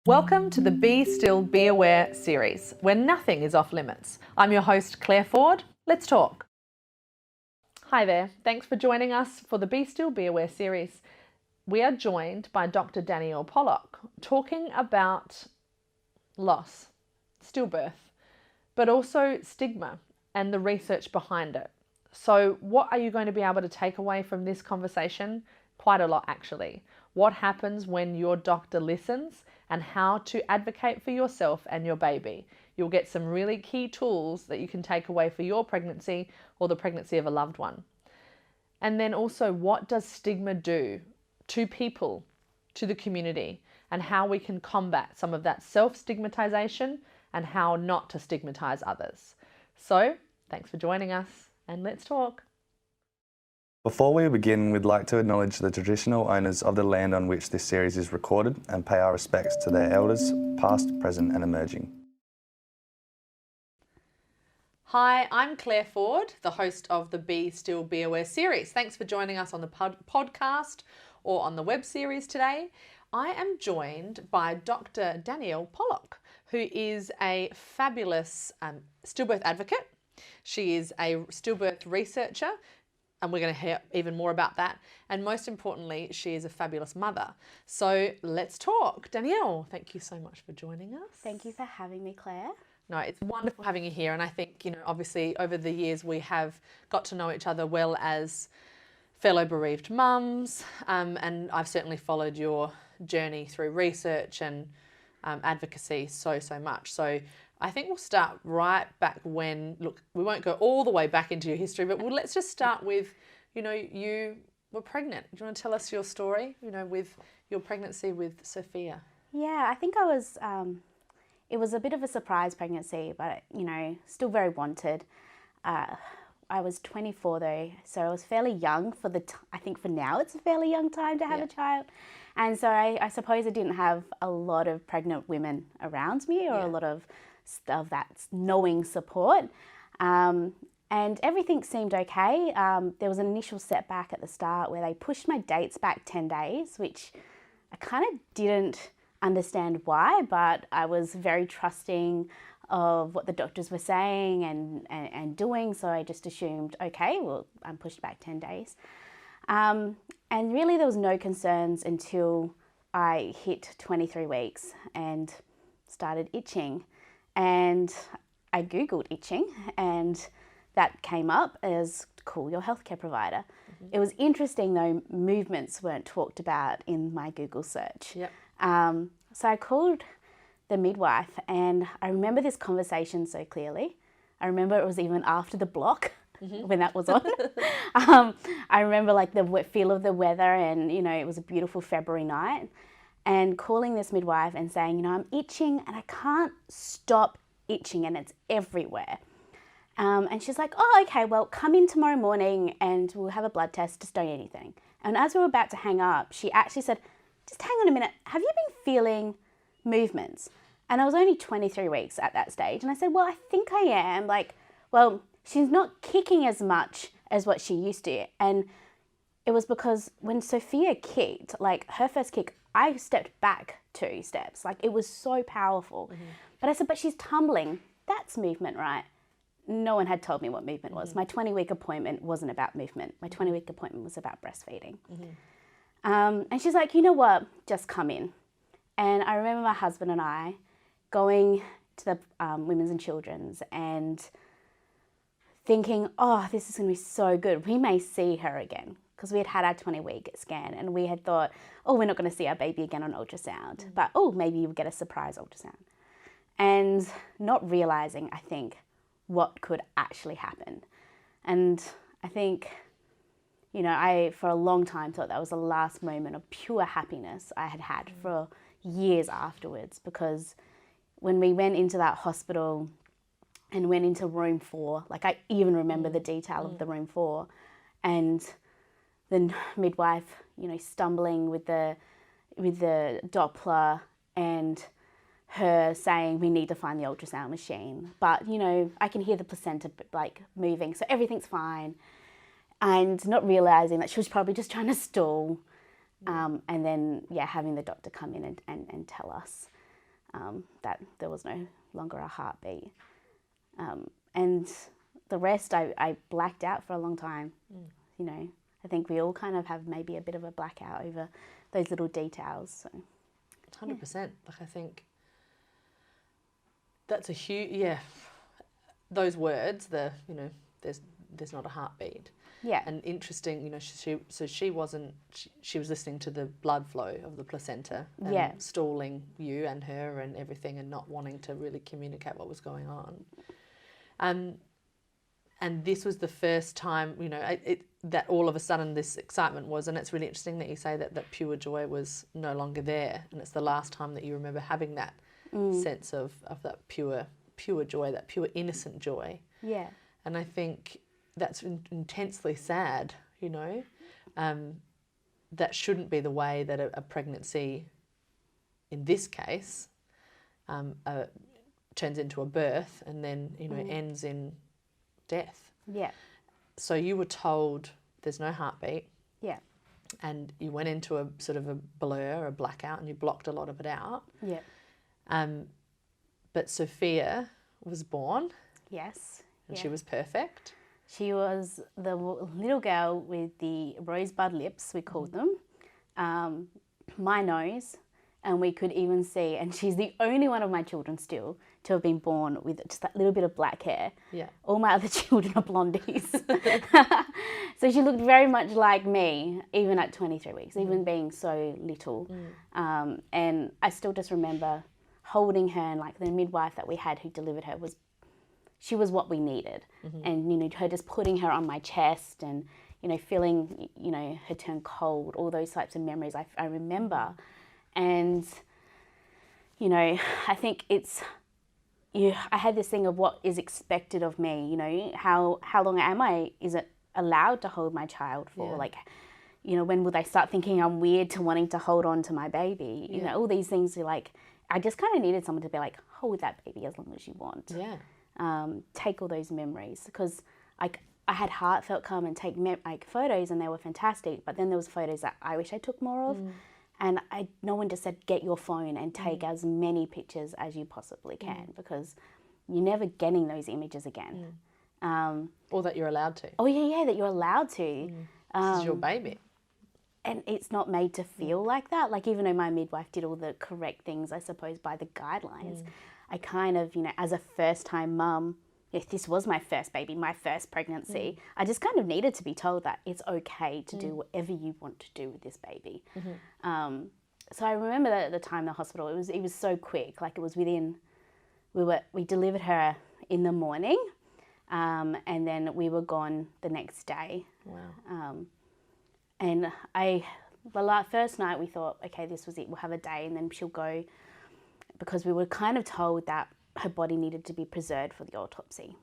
Welcome to the Be Still, Be Aware series, where nothing is off limits. I'm your host, Claire Foord. Let's talk. Hi there. Thanks for joining us for the Be Still, Be Aware series. We are joined by Dr. Danielle Pollock, talking about loss, stillbirth, but also stigma and the research behind it. So what are you going to be able to take away from this conversation? Quite a lot, actually. What happens when your doctor listens and how to advocate for yourself and your baby. You'll get some really key tools that you can take away for your pregnancy or the pregnancy of a loved one. And then also, what does stigma do to people, to the community, and how we can combat some of that self-stigmatization and how not to stigmatize others. So, thanks for joining us and let's talk. Before we begin, we'd like to acknowledge the traditional owners of the land on which this series is recorded and pay our respects to their elders, past, present and emerging. Hi, I'm Claire Foord, the host of the Be Still, Be Aware series. Thanks for joining us on the podcast or on the web series today. I am joined by Dr. Danielle Pollock, who is a fabulous stillbirth advocate. She is a stillbirth researcher, and we're going to hear even more about that. And most importantly, she is a fabulous mother. So let's talk. Danielle, thank you so much for joining us. Thank you for having me, Claire. No, it's wonderful having you here. And I think, obviously over the years we have got to know each other well as fellow bereaved mums. And I've certainly followed your journey through research and advocacy so much. So I think we'll start right back when, look, we won't go all the way back into your history, but let's just start with, you were pregnant. Do you want to tell us your story, with your pregnancy with Sophia? Yeah, I think I was, it was a bit of a surprise pregnancy, but, still very wanted. I was 24 though, so I was fairly young for I think for now it's a fairly young time to have a child. And so I suppose I didn't have a lot of pregnant women around me or a lot of that knowing support. And everything seemed okay. There was an initial setback at the start where they pushed my dates back 10 days, which I kind of didn't understand why, but I was very trusting of what the doctors were saying and doing. So I just assumed, okay, well, I'm pushed back 10 days. And really there was no concerns until I hit 23 weeks and started itching. And I Googled itching and that came up as call your healthcare provider. Mm-hmm. It was interesting though, movements weren't talked about in my Google search. Yep. So I called the midwife and I remember this conversation so clearly. I remember it was even after the block when that was on. I remember like the feel of the weather and, it was a beautiful February night. And calling this midwife and saying, I'm itching and I can't stop itching and it's everywhere. And she's like, oh, okay, well, come in tomorrow morning and we'll have a blood test, just don't eat anything. And as we were about to hang up, she actually said, just hang on a minute, have you been feeling movements? And I was only 23 weeks at that stage. And I said, well, I think I am. Like, well, she's not kicking as much as what she used to. And it was because when Sophia kicked, like her first kick, I stepped back 2 steps. Like it was so powerful. Mm-hmm. But I said, but she's tumbling. That's movement, right? No one had told me what movement was. My 20-week appointment wasn't about movement. My 20-week appointment was about breastfeeding. Mm-hmm. And she's like, you know what? Just come in. And I remember my husband and I going to the Women's and Children's and thinking, oh, this is going to be so good. We may see her again. Because we had our 20-week scan and we had thought, oh, we're not going to see our baby again on ultrasound. But, oh, maybe we'll get a surprise ultrasound. And not realising, I think, what could actually happen. And I think, I, for a long time, thought that was the last moment of pure happiness I had had for years afterwards. Because when we went into that hospital and went into room 4, like I even remember the detail of the room 4, and the midwife, stumbling with the Doppler and her saying, we need to find the ultrasound machine. But, I can hear the placenta like moving, so everything's fine. And not realising that she was probably just trying to stall. And then, having the doctor come in and tell us. that there was no longer a heartbeat. And the rest, I blacked out for a long time. You know, I think we all kind of have maybe a bit of a blackout over those little details. So. 100%. Like, I think that's a huge, those words, there's not a heartbeat. Yeah. And interesting, you know, she was listening to the blood flow of the placenta and stalling you and her and everything and not wanting to really communicate what was going on. And this was the first time, you know, that all of a sudden this excitement was, and it's really interesting that you say that pure joy was no longer there, and it's the last time that you remember having that sense of that pure joy, that pure innocent joy. Yeah. And I think that's intensely sad, you know. That shouldn't be the way that a pregnancy, in this case, turns into a birth and then, you know, ends in death. Yeah. So you were told there's no heartbeat. Yeah. And you went into a sort of a blur, a blackout, and you blocked a lot of it out. Yeah. But Sophia was born. Yes. And she was perfect. She was the little girl with the rosebud lips, we called them, my nose, and we could even see, and she's the only one of my children still to have been born with just that little bit of black hair. Yeah. All my other children are blondies. So she looked very much like me, even at 23 weeks, even being so little. And I still just remember holding her, and like the midwife that we had who delivered her she was what we needed. And, you know, her just putting her on my chest and, you know, feeling, you know, her turn cold, all those types of memories I remember. And, you know, I think I had this thing of what is expected of me, you know, how long is it allowed to hold my child for? Yeah. Like, you know, when will they start thinking I'm weird to wanting to hold on to my baby? You know, all these things are like, I just kind of needed someone to be like, hold that baby as long as you want. Yeah. Take all those memories, because like I had Heartfelt come and take photos, and they were fantastic, but then there was photos that I wish I took more of. And no one just said, get your phone and take as many pictures as you possibly can, because you're never getting those images again. Or that you're allowed to. Oh, yeah, that you're allowed to. This is your baby. And it's not made to feel like that. Like, even though my midwife did all the correct things, I suppose, by the guidelines, I kind of, you know, as a first-time mum, if this was my first baby, my first pregnancy, I just kind of needed to be told that it's okay to do whatever you want to do with this baby. So I remember that at the time, the hospital, it was so quick. Like, it was we delivered her in the morning, and then we were gone the next day. Wow. And the first night we thought, okay, this was it, we'll have a day and then she'll go, because we were kind of told that her body needed to be preserved for the autopsy,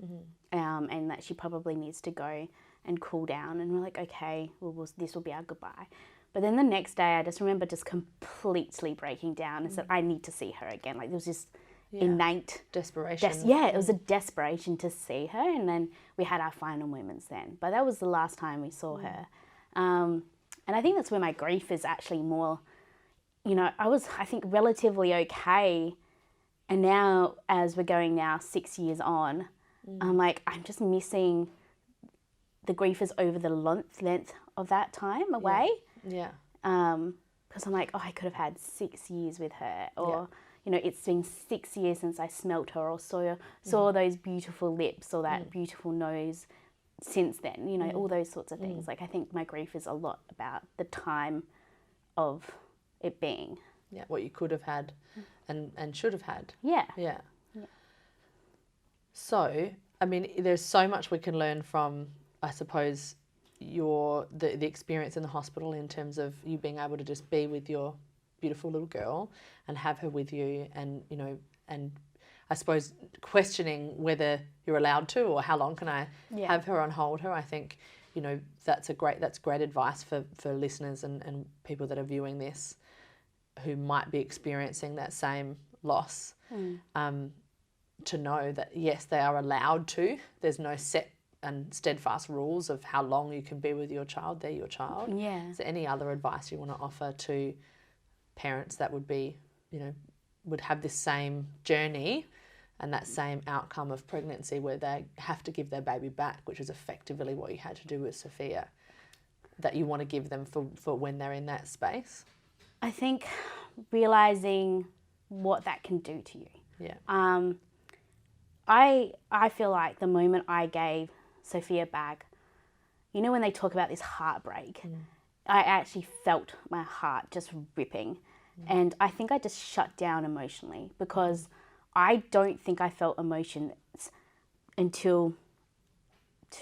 and that she probably needs to go and cool down. And we're like, okay, this will be our goodbye. But then the next day, I just remember just completely breaking down and said, I need to see her again. Like, there was this innate desperation. It was a desperation to see her. And then we had our final moments then. But that was the last time we saw her. And I think that's where my grief is actually more, you know, I think, relatively okay. And now, as we're going now 6 years on, I'm like, I'm just missing the grief is over the length of that time away. Yeah. Because I'm like, oh, I could have had 6 years with her. Or, you know, it's been 6 years since I smelt her or saw those beautiful lips or that beautiful nose since then, you know, all those sorts of things. Like, I think my grief is a lot about the time of it being. Yeah, what you could have had and should have had. Yeah. Yeah. So, I mean, there's so much we can learn from, I suppose, the experience in the hospital, in terms of you being able to just be with your beautiful little girl and have her with you, and, you know, and I suppose questioning whether you're allowed to, or how long can I have her and hold her. I think, you know, that's great advice for listeners and people that are viewing this who might be experiencing that same loss, to know that, yes, they are allowed to. There's no set and steadfast rules of how long you can be with your child. They're your child. Yeah. Is there any other advice you want to offer to parents that would be, you know, would have this same journey and that same outcome of pregnancy where they have to give their baby back, which is effectively what you had to do with Sophia, that you want to give them for when they're in that space? I think realising what that can do to you. Yeah. I feel like the moment I gave Sophia back, you know when they talk about this heartbreak, I actually felt my heart just ripping. And I think I just shut down emotionally because I don't think I felt emotions until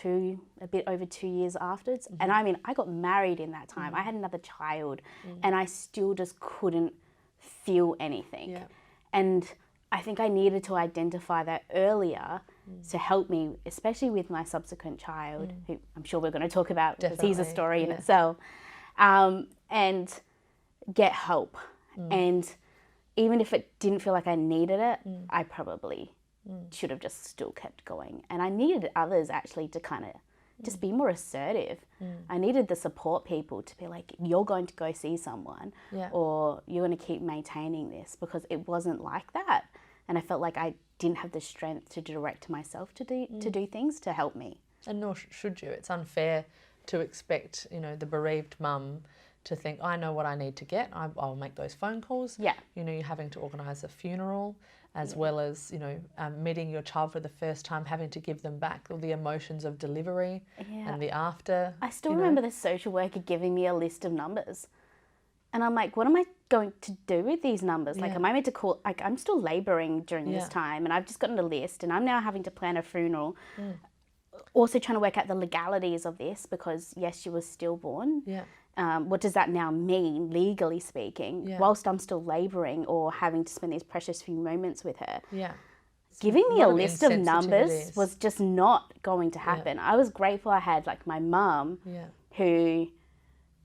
a bit over 2 years afterwards. And I mean, I got married in that time. I had another child and I still just couldn't feel anything. Yeah. And I think I needed to identify that earlier to help me, especially with my subsequent child, who I'm sure we're going to talk about because he's a story in itself, and get help. And even if it didn't feel like I needed it, I probably should have just still kept going. And I needed others actually to kind of just be more assertive. I needed the support people to be like, you're going to go see someone or you're going to keep maintaining this, because it wasn't like that. And I felt like I didn't have the strength to direct myself to do things to help me. And nor should you. It's unfair to expect, you know, the bereaved mum to think, I know what I need to get. I'll make those phone calls. Yeah. You know, you're having to organise a funeral as well as, you know, meeting your child for the first time, having to give them back all the emotions of delivery and the after. I still remember the social worker giving me a list of numbers. And I'm like, what am I going to do with these numbers? Like, am I meant to call, like, I'm still labouring during this time and I've just gotten a list and I'm now having to plan a funeral. Also trying to work out the legalities of this because, yes, she was stillborn. Yeah. What does that now mean, legally speaking, whilst I'm still labouring or having to spend these precious few moments with her? Yeah. Giving me a list of numbers was just not going to happen. I was grateful I had, like, my mum who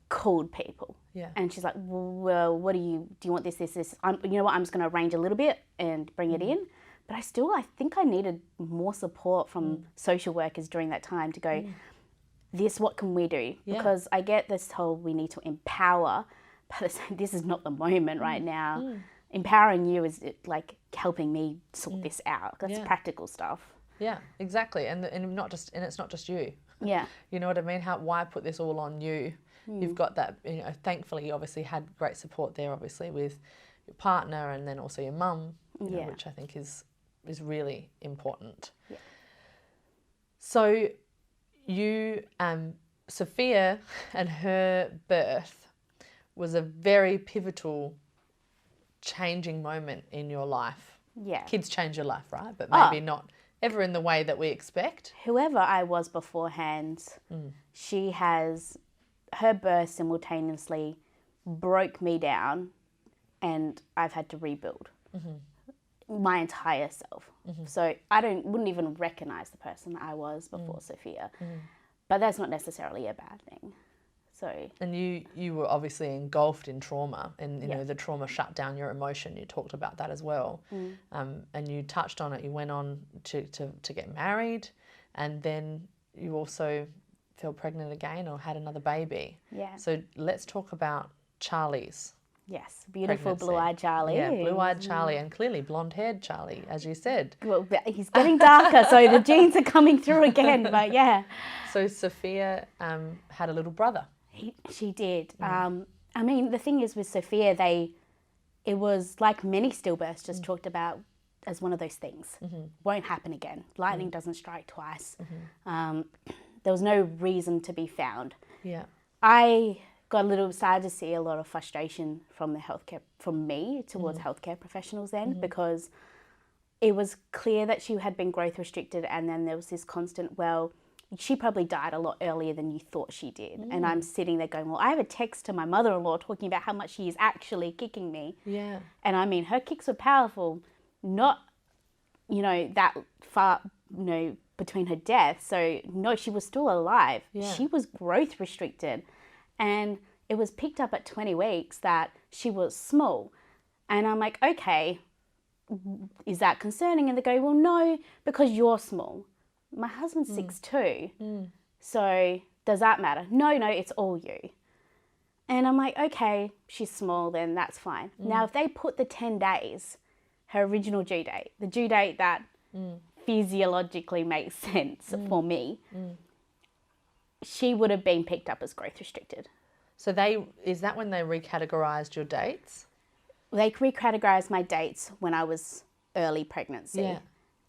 called people. Yeah. And she's like, well, what do you want this? You know what, I'm just going to arrange a little bit and bring it in. But I think I needed more support from social workers during that time to go, what can we do? Because I get this whole, we need to empower, but this is not the moment right now. Empowering you is like helping me sort this out. That's practical stuff. Yeah, exactly. And it's not just you. Yeah. You know what I mean? Why put this all on you? You've got that, you know, thankfully you obviously had great support there, obviously, with your partner and then also your mum, you know, which I think is really important. Yeah. So you, Sophia and her birth was a very pivotal changing moment in your life. Yeah. Kids change your life, right? But maybe not ever in the way that we expect. Whoever I was beforehand, her birth simultaneously broke me down and I've had to rebuild my entire self. So I wouldn't even recognize the person I was before Sophia, but that's not necessarily a bad thing. So. And you were obviously engulfed in trauma, and you know the trauma shut down your emotion. You talked about that as well, and you touched on it. You went on to get married, and then you also fell pregnant again or had another baby. Yeah. So let's talk about Charlie's. Yes, beautiful pregnancy. blue-eyed Charlie. Yeah, blue-eyed Charlie, and clearly blonde-haired Charlie, as you said. Well, he's getting darker, so the genes are coming through again, but yeah. So Sophia had a little brother. She did. I mean, the thing is with Sophia, it was like many stillbirths, just talked about as one of those things. Won't happen again. Lightning doesn't strike twice. There was no reason to be found. Yeah. I started to see a lot of frustration from me towards healthcare professionals then, because it was clear that she had been growth restricted, and then there was this constant, well, she probably died a lot earlier than you thought she did. And I'm sitting there going, well, I have a text to my mother-in-law talking about how much she is actually kicking me. Yeah. And I mean, her kicks were powerful, not, you know, that far, you know, between her death. So no, she was still alive. Yeah. She was growth restricted. And it was picked up at 20 weeks that she was small. And I'm like, okay, is that concerning? And they go, well, no, because you're small. My husband's 6'2", so does that matter? No, it's all you. And I'm like, okay, she's small, then that's fine. Now, if they put the 10 days her original due date, the due date that physiologically makes sense for me, she would have been picked up as growth restricted. So is that when they recategorised your dates? They recategorised my dates when I was early pregnancy. Yeah.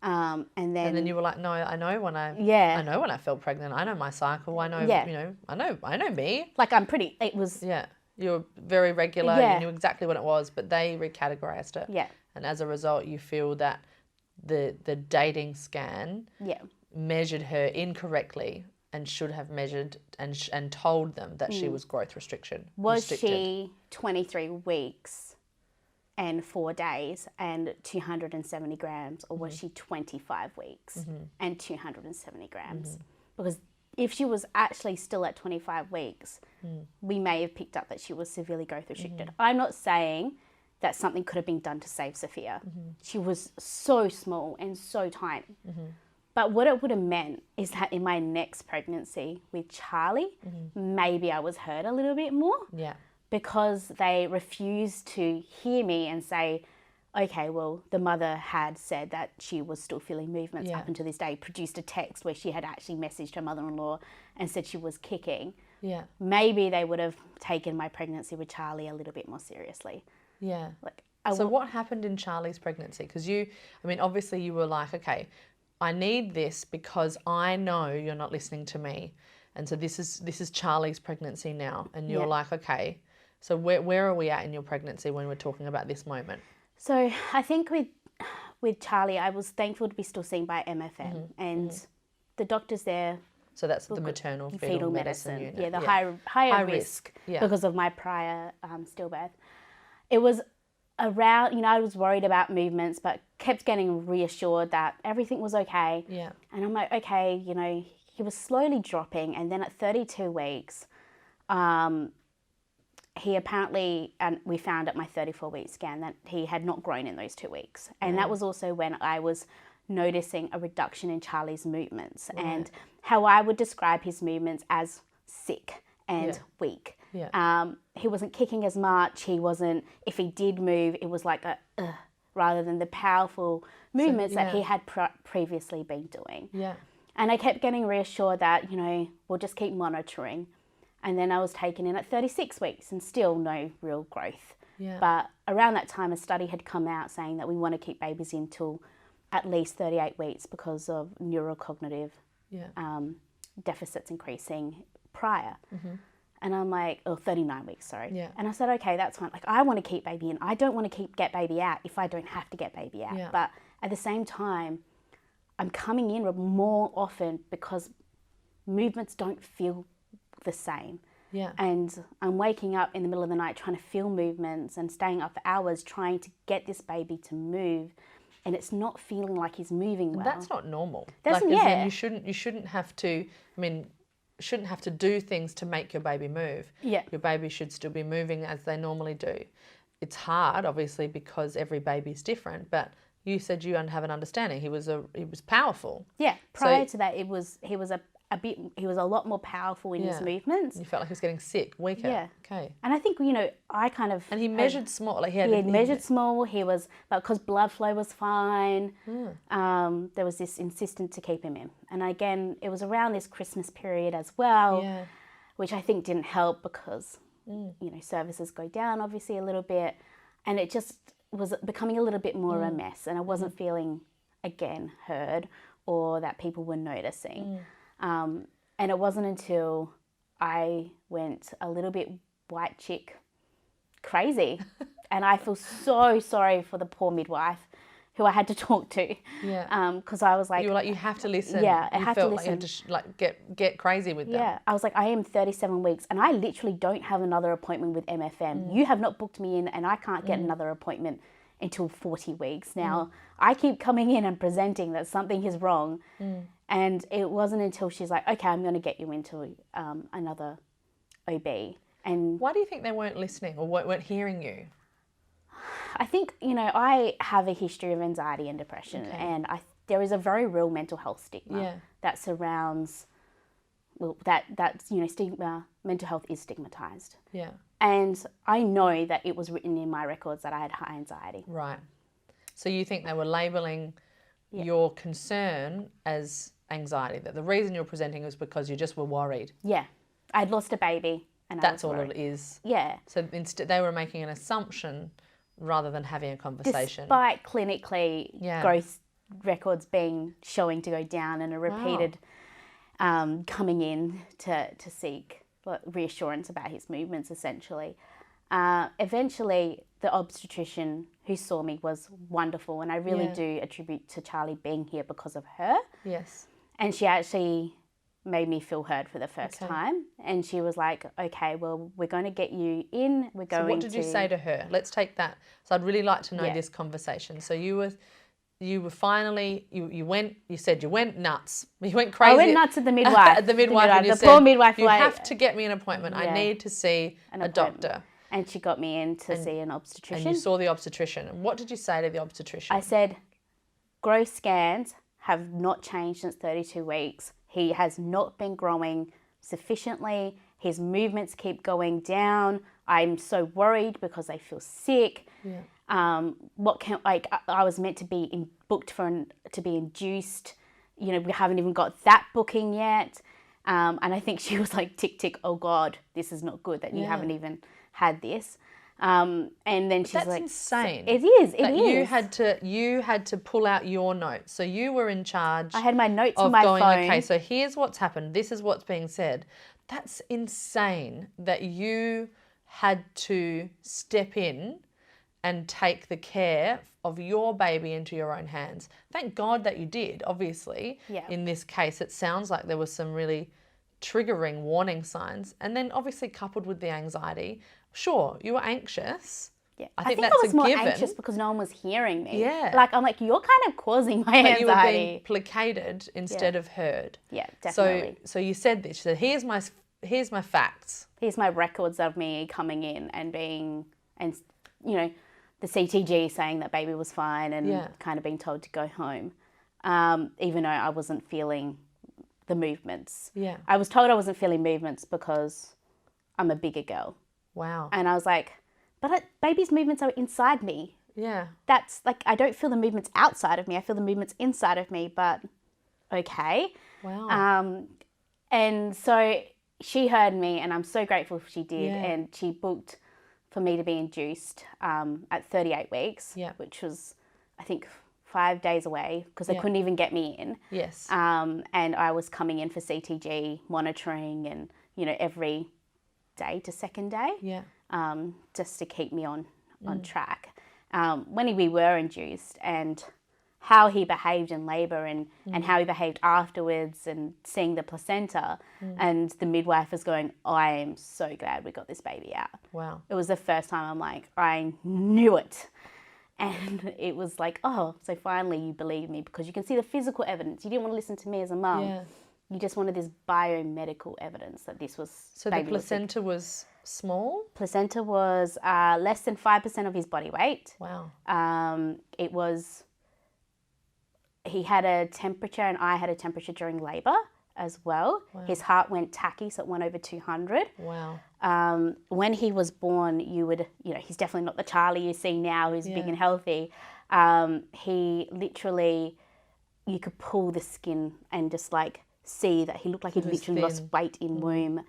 And then you were like, no, I know when I felt pregnant. I know my cycle. I know, I know me. Like it was. Yeah. You were very regular. Yeah. You knew exactly what it was, but they recategorised it. Yeah. And as a result, you feel that the dating scan measured her incorrectly and should have measured and told them that she was growth restricted. Was she 23 weeks and 4 days and 270 grams, or was she 25 weeks and 270 grams? Because if she was actually still at 25 weeks, we may have picked up that she was severely growth restricted. I'm not saying that something could have been done to save Sophia. She was so small and so tiny. But what it would have meant is that in my next pregnancy with Charlie, maybe I was hurt a little bit more. Yeah. Because they refused to hear me and say, okay, well, the mother had said that she was still feeling movements up until this day, produced a text where she had actually messaged her mother-in-law and said she was kicking. Yeah. Maybe they would have taken my pregnancy with Charlie a little bit more seriously. Yeah. Like, so what happened in Charlie's pregnancy? Because obviously you were like, okay, I need this because I know you're not listening to me. And so this is Charlie's pregnancy now. And you're like, okay, so where are we at in your pregnancy when we're talking about this moment? So I think with Charlie, I was thankful to be still seen by MFM and the doctors there. So that's the maternal fetal medicine unit. Yeah, the higher risk because of my prior stillbirth. It was around, I was worried about movements, but kept getting reassured that everything was okay. Yeah. And I'm like, okay, he was slowly dropping. And then at 32 weeks, he apparently, and we found at my 34-week scan that he had not grown in those 2 weeks. And that was also when I was noticing a reduction in Charlie's movements and how I would describe his movements as sick and weak. Yeah. He wasn't kicking as much. He wasn't, if he did move, it was like rather than the powerful movements that he had previously been doing. Yeah. And I kept getting reassured that, we'll just keep monitoring. And then I was taken in at 36 weeks and still no real growth. Yeah. But around that time, a study had come out saying that we want to keep babies in till at least 38 weeks because of neurocognitive deficits increasing prior. And I'm like, 39 weeks, sorry. Yeah. And I said, okay, that's fine. Like, I want to keep baby in. I don't want to get baby out if I don't have to get baby out. Yeah. But at the same time, I'm coming in more often because movements don't feel the same. Yeah. And I'm waking up in the middle of the night trying to feel movements and staying up for hours trying to get this baby to move, and it's not feeling like he's moving well. That's not normal. That's, you shouldn't have to. Shouldn't have to do things to make your baby move. Yeah. Your baby should still be moving as they normally do. It's hard, obviously, because every baby's different. But you said you have an understanding. He was powerful. Yeah. Prior to that, he was a lot more powerful in his movements. You felt like he was getting sick, weaker. Yeah. Okay. And I think, I kind of... And he measured small. Like he had measured small. But because blood flow was fine, there was this insistence to keep him in. And again, it was around this Christmas period as well, which I think didn't help because, services go down obviously a little bit. And it just was becoming a little bit more of a mess. And I wasn't feeling, again, heard or that people were noticing. And it wasn't until I went a little bit white chick crazy. And I feel so sorry for the poor midwife who I had to talk to. Yeah. Because I was like... You were like, you have to listen. Yeah, I you have felt to like you listen. had to get crazy with them. Yeah. I was like, I am 37 weeks and I literally don't have another appointment with MFM. You have not booked me in and I can't get another appointment until 40 weeks. Now, I keep coming in and presenting that something is wrong. And it wasn't until she's like, okay, I'm going to get you into another OB. And why do you think they weren't listening or weren't hearing you? I think, I have a history of anxiety and depression, and there is a very real mental health stigma that surrounds, stigma, mental health is stigmatized. Yeah. And I know that it was written in my records that I had high anxiety. Right. So you think they were labelling your concern as anxiety, that the reason you're presenting was because you just were worried. Yeah. I'd lost a baby and That's I was all worried. it is. Yeah. So instead they were making an assumption rather than having a conversation. Despite clinically Yeah. growth records showing to go down and a repeated coming in to seek reassurance about his movements, essentially. Eventually, the obstetrician who saw me was wonderful, and I really do attribute to Charlie being here because of her. Yes. And she actually made me feel heard for the first time. And she was like, okay, well, we're going to get you in. We're going to... So what did you say to her? Let's take that. So I'd really like to know this conversation. So you were finally, you said you went nuts. You went crazy. I went nuts at the midwife. At the midwife. And you the said, poor midwife. You have to get me an appointment. I need to see a doctor. And she got me in to see an obstetrician. And you saw the obstetrician. And what did you say to the obstetrician? I said, growth scans have not changed since 32 weeks. He has not been growing sufficiently. His movements keep going down. I'm so worried because I feel sick. Yeah. I was meant to be booked to be induced. You know, we haven't even got that booking yet. And I think she was like, tick, tick, oh God, this is not good that you haven't even had this. And then she's like, that's insane. It is. You had to pull out your notes. So you were in charge. I had my notes of on my going, phone. okay, so here's what's happened. This is what's being said. That's insane that you had to step in and take the care of your baby into your own hands. Thank God that you did, obviously. Yeah. In this case, it sounds like there was some really triggering warning signs. And then obviously coupled with the anxiety, sure, you were anxious. Yeah. I think I that's was a more given. anxious because no one was hearing me. Yeah. Like, I'm like, you're kind of causing my anxiety. You were being placated instead of heard. Yeah, definitely. So you said this. You said, here's my facts. Here's my records of me coming in and being, and you know, the CTG saying that baby was fine and kind of being told to go home, even though I wasn't feeling the movements. Yeah. I was told I wasn't feeling movements because I'm a bigger girl. Wow. And I was like, but baby's movements are inside me. Yeah. That's like, I don't feel the movements outside of me. I feel the movements inside of me, but okay. Wow. And so she heard me and I'm so grateful she did. Yeah. And she booked for me to be induced at 38 weeks, which was, I think, 5 days away because they couldn't even get me in. Yes. And I was coming in for CTG monitoring and, you know, every day to second day. Yeah. Just to keep me on track. When we were induced and how he behaved in labour and how he behaved afterwards and seeing the placenta and the midwife is going, I am so glad we got this baby out. Wow. It was the first time I'm like, I knew it. And it was like, oh, so finally you believe me because you can see the physical evidence. You didn't want to listen to me as a mum. Yeah. You just wanted this biomedical evidence that this was... So the placenta was small? Placenta was less than 5% of his body weight. Wow. It was... He had a temperature and I had a temperature during labour as well. Wow. His heart went tacky, so it went over 200. Wow. When he was born, he's definitely not the Charlie you see now who's big and healthy. He literally, you could pull the skin and just like see that he looked like he'd literally lost weight in womb.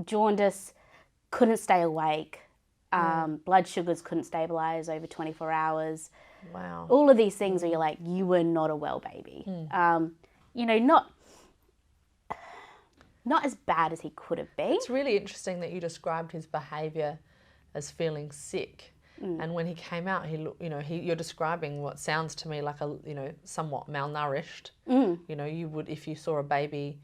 Jaundice, couldn't stay awake. Blood sugars couldn't stabilise over 24 hours. Wow. All of these things where you're like, you were not a well baby. Not as bad as he could have been. It's really interesting that you described his behaviour as feeling sick. And when he came out, he looked, you're describing what sounds to me like somewhat malnourished. You would, if you saw a baby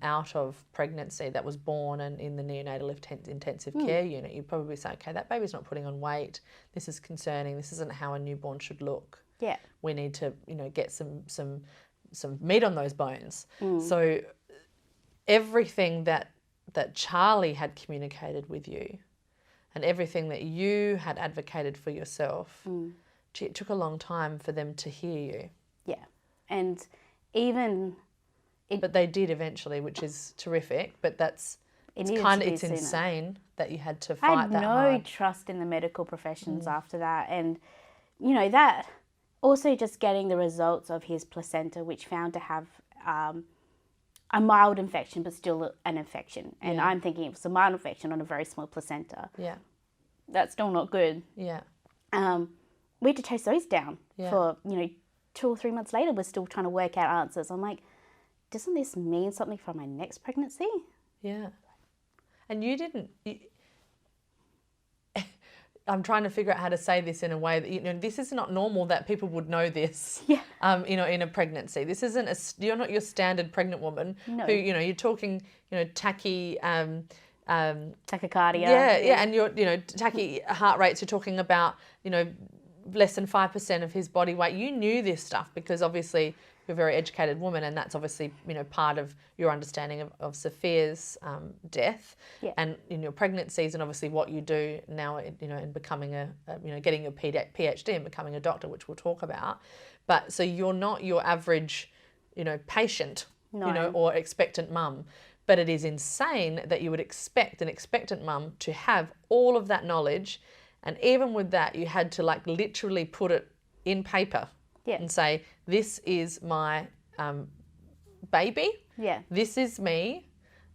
out of pregnancy that was born and in the neonatal intensive care unit, you'd probably say, okay, that baby's not putting on weight. This is concerning. This isn't how a newborn should look. Yeah. We need to, get some meat on those bones. So everything that Charlie had communicated with you and everything that you had advocated for yourself, it took a long time for them to hear you. Yeah. And even... But they did eventually, which is terrific, but it's insane that you had to fight that hard. I had no trust in the medical professions after that. And, you know, that also just getting the results of his placenta, which found to have a mild infection, but still an infection. And I'm thinking it was a mild infection on a very small placenta. Yeah. That's still not good. Yeah. We had to chase those down for, you know, 2 or 3 months later, we're still trying to work out answers. I'm like, doesn't this mean something for my next pregnancy? Yeah. And you didn't... I'm trying to figure out how to say this in a way that, you know, this is not normal that people would know this, you know, in a pregnancy. This isn't you're not your standard pregnant woman who, you know, you're talking, you know, tachycardia. Yeah, and you're, you know, tacky heart rates, you're talking about, you know, less than 5% of his body weight. You knew this stuff because obviously you're a very educated woman, and that's obviously, you know, part of your understanding of Sophia's death and in your pregnancies, and obviously what you do now, you know, in becoming you know, getting your PhD and becoming a doctor, which we'll talk about. But so you're not your average, you know, patient, you know, or expectant mum. But it is insane that you would expect an expectant mum to have all of that knowledge, and even with that, you had to like literally put it in paper. And say, this is my baby, this is me,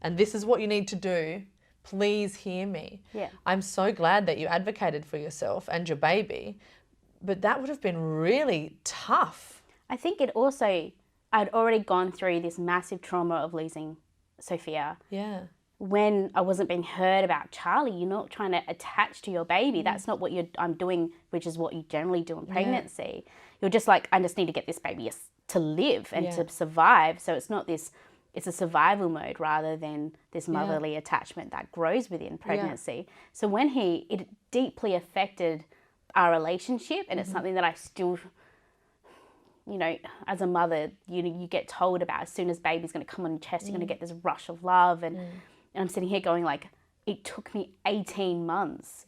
and this is what you need to do. Please hear me. I'm so glad that you advocated for yourself and your baby, but that would have been really tough. I think it also, I'd already gone through this massive trauma of losing Sophia. When I wasn't being heard about Charlie, you're not trying to attach to your baby. That's not what I'm doing, which is what you generally do in pregnancy. You're just like, I just need to get this baby to live and to survive. So it's not this, it's a survival mode rather than this motherly attachment that grows within pregnancy. So when it deeply affected our relationship, and it's something that I still, you know, as a mother, you get told about as soon as baby's going to come on your chest, you're going to get this rush of love. And I'm sitting here going like, it took me 18 months.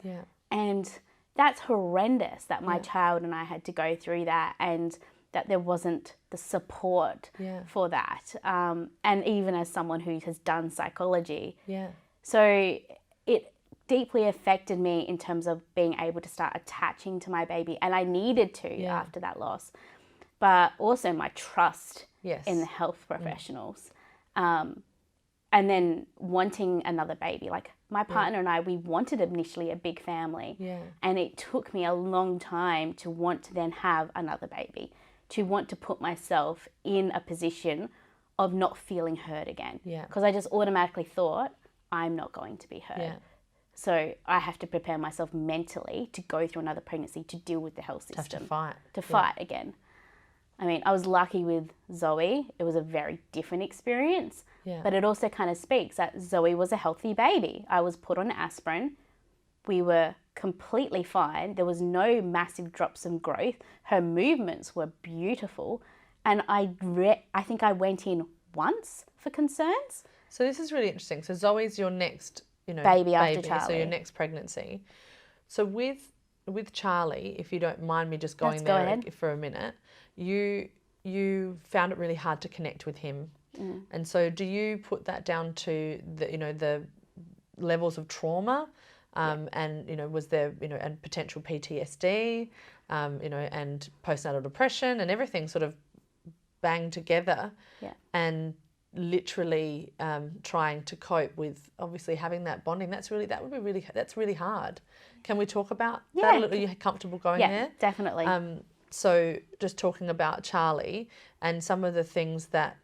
And that's horrendous that my child and I had to go through that, and that there wasn't the support for that. And even as someone who has done psychology. So it deeply affected me in terms of being able to start attaching to my baby. And I needed to after that loss. But also my trust in the health professionals. And then wanting another baby. Like my partner and I, we wanted initially a big family. And it took me a long time to want to then have another baby, to want to put myself in a position of not feeling heard again. Because I just automatically thought, I'm not going to be heard. So I have to prepare myself mentally to go through another pregnancy, to deal with the health system. To fight again. I mean, I was lucky with Zoe. It was a very different experience. But it also kind of speaks that Zoe was a healthy baby. I was put on aspirin. We were completely fine. There was no massive drops in growth. Her movements were beautiful. And I think I went in once for concerns. So this is really interesting. So Zoe's your next, you know, baby after Charlie. So your next pregnancy. So with Charlie, if you don't mind me just going there for a minute, you found it really hard to connect with him. And so do you put that down to the, you know, the levels of trauma, and, you know, was there, you know, and potential PTSD, you know, and postnatal depression and everything sort of banged together, and literally trying to cope with obviously having that bonding. That's really hard. Can we talk about that a little? Are you comfortable going there? Yeah, definitely. So just talking about Charlie and some of the things that,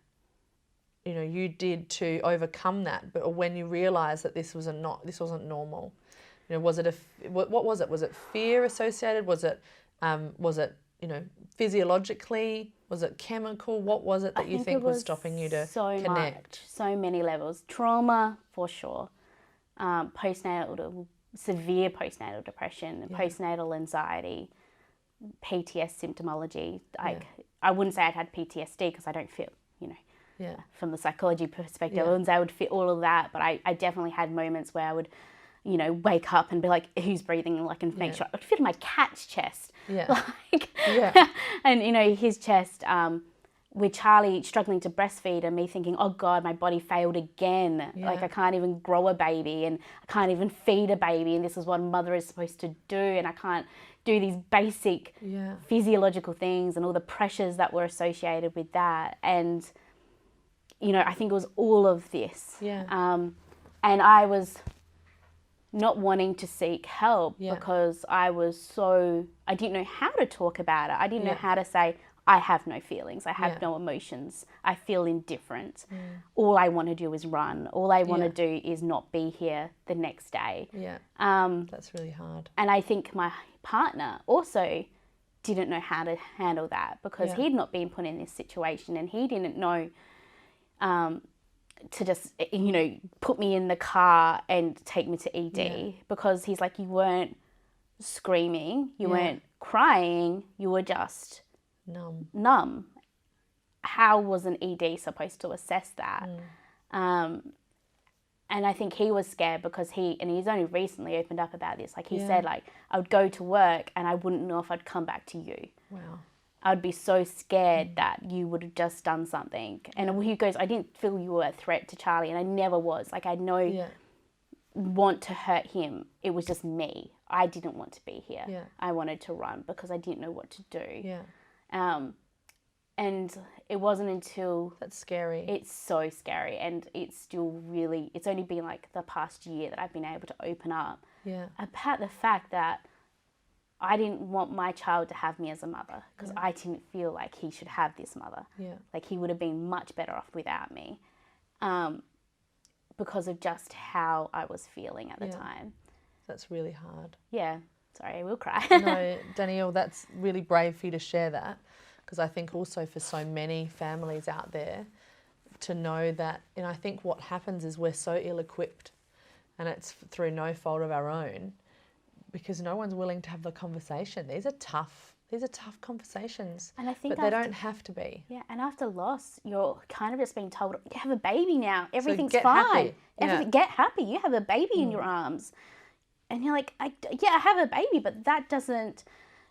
you know, you did to overcome that, but when you realised that this wasn't normal, you know, was it what was it? Was it fear associated? Was it you know, physiologically? Was it chemical? What was it that you think was stopping you to connect? So many levels. Trauma for sure. Severe postnatal depression, postnatal anxiety, PTS symptomology. I wouldn't say I'd had PTSD because I don't feel, you know, from the psychology perspective, I wouldn't say I would fit all of that, but I definitely had moments where I would, you know, wake up and be like, who's breathing? Like, and make sure I would feel my cat's chest. And, you know, his chest, with Charlie struggling to breastfeed and me thinking, oh God, my body failed again. Like I can't even grow a baby and I can't even feed a baby, and this is what a mother is supposed to do, and I can't do these basic Yeah. physiological things and all the pressures that were associated with that. And, you know, I think it was all of this. Yeah. And I was not wanting to seek help because I didn't know how to talk about it. I didn't know how to say, I have no feelings. I have no emotions. I feel indifferent. All I want to do is run. All I want to do is not be here the next day. Yeah. That's really hard. And I think my partner also didn't know how to handle that because he'd not been put in this situation, and he didn't know to just, you know, put me in the car and take me to ED because he's like, you weren't screaming, you weren't crying, you were just numb. How was an ED supposed to assess that? And I think he was scared because he's only recently opened up about this. Like he said, like, I would go to work and I wouldn't know if I'd come back to you. Wow. I'd be so scared that you would have just done something. And he goes, I didn't feel you were a threat to Charlie, and I never was. Like, I want to hurt him. It was just me. I didn't want to be here. Yeah. I wanted to run because I didn't know what to do. Yeah. And it wasn't until... That's scary. It's so scary. And it's still really... It's only been like the past year that I've been able to open up about the fact that I didn't want my child to have me as a mother because I didn't feel like he should have this mother. Yeah. Like he would have been much better off without me because of just how I was feeling at the time. That's really hard. Yeah. Sorry, I will cry. No, Danielle, that's really brave for you to share that, because I think also for so many families out there to know that, and I think what happens is we're so ill-equipped, and it's through no fault of our own, because no one's willing to have the conversation. These are tough conversations, and I think but they don't have to be. Yeah, and after loss, you're kind of just being told, you have a baby now, everything's get fine. happy. Get happy, you have a baby in your arms. And you're like, I have a baby, but that doesn't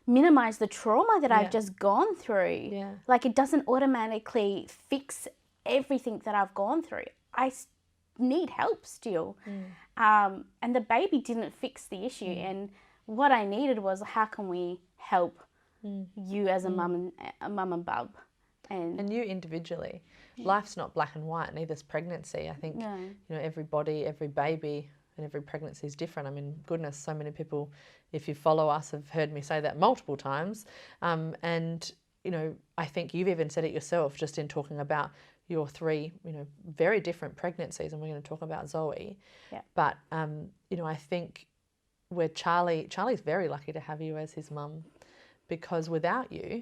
minimize the trauma that I've just gone through. Yeah. Like, it doesn't automatically fix everything that I've gone through. I need help still. And the baby didn't fix the issue. And what I needed was, how can we help you as a mum and bub? And you individually. Life's not black and white, neither's pregnancy. I think, you know, every body, every baby and every pregnancy is different. I mean, goodness, so many people, if you follow us, have heard me say that multiple times. And, you know, I think you've even said it yourself just in talking about your 3, you know, very different pregnancies, and we're going to talk about Zoe. Yeah. But, you know, I think where Charlie's very lucky to have you as his mum, because without you,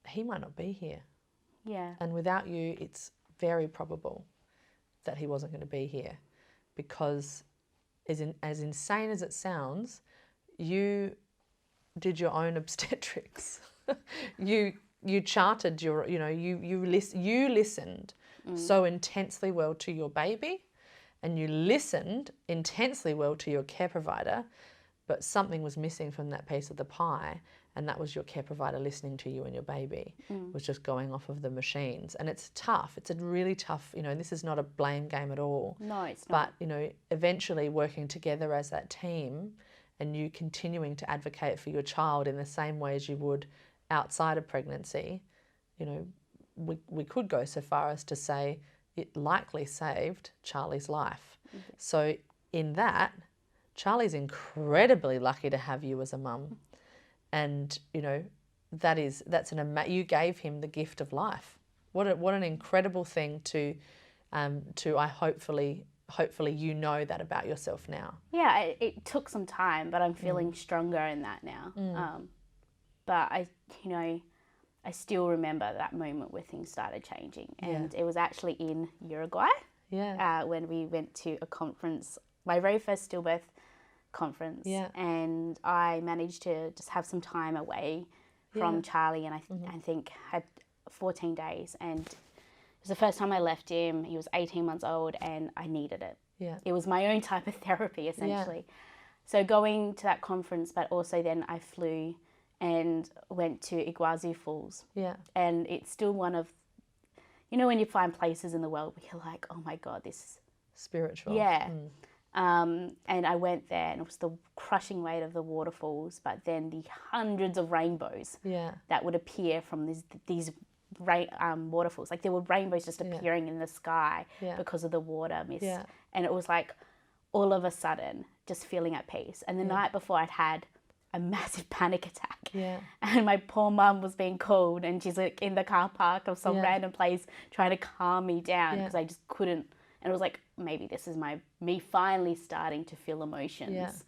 he might not be here. Yeah. And without you, it's very probable that he wasn't going to be here, because as insane as it sounds, you did your own obstetrics. you charted your, you know, you listened so intensely well to your baby, and you listened intensely well to your care provider, but something was missing from that piece of the pie, and that was your care provider listening to you and your baby was just going off of the machines. And it's tough. It's a really tough, you know, this is not a blame game at all. No, it's not. But, you know, eventually working together as that team, and you continuing to advocate for your child in the same way as you would outside of pregnancy, you know, we could go so far as to say it likely saved Charlie's life. So in that, Charlie's incredibly lucky to have you as a mum. And, you know, you gave him the gift of life. What an incredible thing to I hopefully you know that about yourself now. Yeah, it took some time, but I'm feeling stronger in that now. But I still remember that moment where things started changing, and it was actually in Uruguay. Yeah. When we went to a conference, my very first stillbirth conference, and I managed to just have some time away from Charlie, and I think had 14 days, and it was the first time I left him. He was 18 months old, and I needed it. Yeah. It was my own type of therapy, essentially. So going to that conference, but also then I flew and went to Iguazu Falls. Yeah. And it's still one of, you know, when you find places in the world where you're like, oh my God, this is spiritual. Yeah. And I went there, and it was the crushing weight of the waterfalls, but then the hundreds of rainbows that would appear from these waterfalls. Like there were rainbows just appearing in the sky because of the water mist. Yeah. And it was like all of a sudden just feeling at peace. And the night before, I'd had a massive panic attack. Yeah. And my poor mum was being called, and she's like in the car park of some random place trying to calm me down because I just couldn't. And it was like, maybe this is me finally starting to feel emotions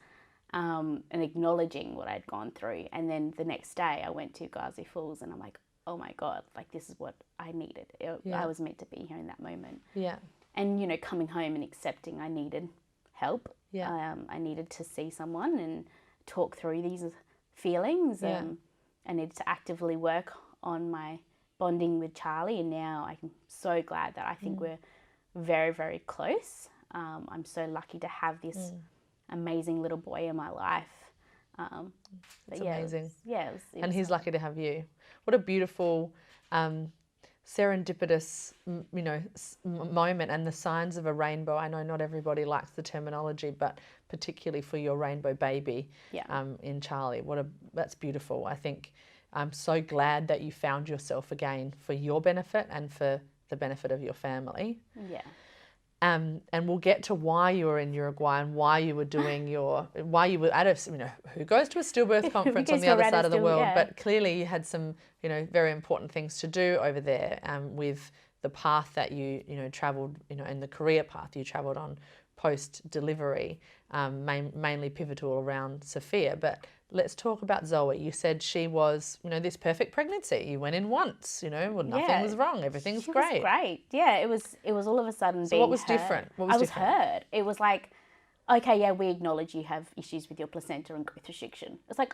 and acknowledging what I'd gone through. And then the next day I went to Ghazi Falls, and I'm like, oh my God, like this is what I needed. I was meant to be here in that moment. Yeah. And, you know, coming home and accepting I needed help. Yeah. I needed to see someone and talk through these feelings. Yeah. I needed to actively work on my bonding with Charlie, and now I'm so glad that I think we're very, very close. I'm so lucky to have this amazing little boy in my life. It's amazing. It was and he's lucky to have you. What a beautiful serendipitous, moment, and the signs of a rainbow. I know not everybody likes the terminology, but particularly for your rainbow baby in Charlie, that's beautiful. I think I'm so glad that you found yourself again for your benefit and for the benefit of your family. Yeah. And we'll get to why you were in Uruguay and why you were doing why you were at who goes to a stillbirth conference on the other side of the world, but clearly you had some, very important things to do over there with the path that you travelled, in the career path you travelled on post-delivery, mainly pivotal around Sophia. But let's talk about Zoe. You said she was, this perfect pregnancy. You went in once, nothing was wrong. Everything's great. She was great. Yeah, it was all of a sudden So what was different? I was heard. It was like, okay, yeah, we acknowledge you have issues with your placenta and growth restriction. It's like,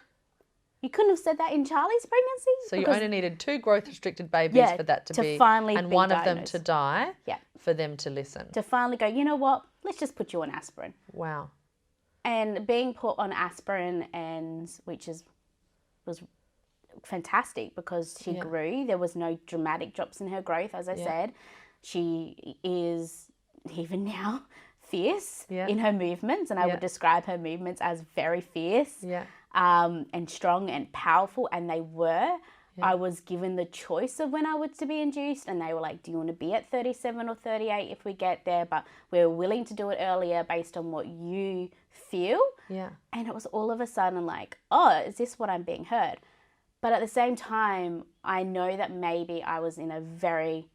you couldn't have said that in Charlie's pregnancy? So you only needed 2 growth-restricted babies for that to be, finally and be one diagnosed. of them to die, for them to listen. To finally go, you know what, let's just put you on aspirin. Wow. And being put on aspirin, was fantastic because she grew. There was no dramatic drops in her growth, as I said. She is, even now, fierce in her movements, and I would describe her movements as very fierce. And strong and powerful, and they were. I was given the choice of when I was to be induced, and they were like, do you want to be at 37 or 38 if we get there, but we're willing to do it earlier based on what you feel. And it was all of a sudden like, oh, is this what I'm being heard? But at the same time, I know that maybe I was in a very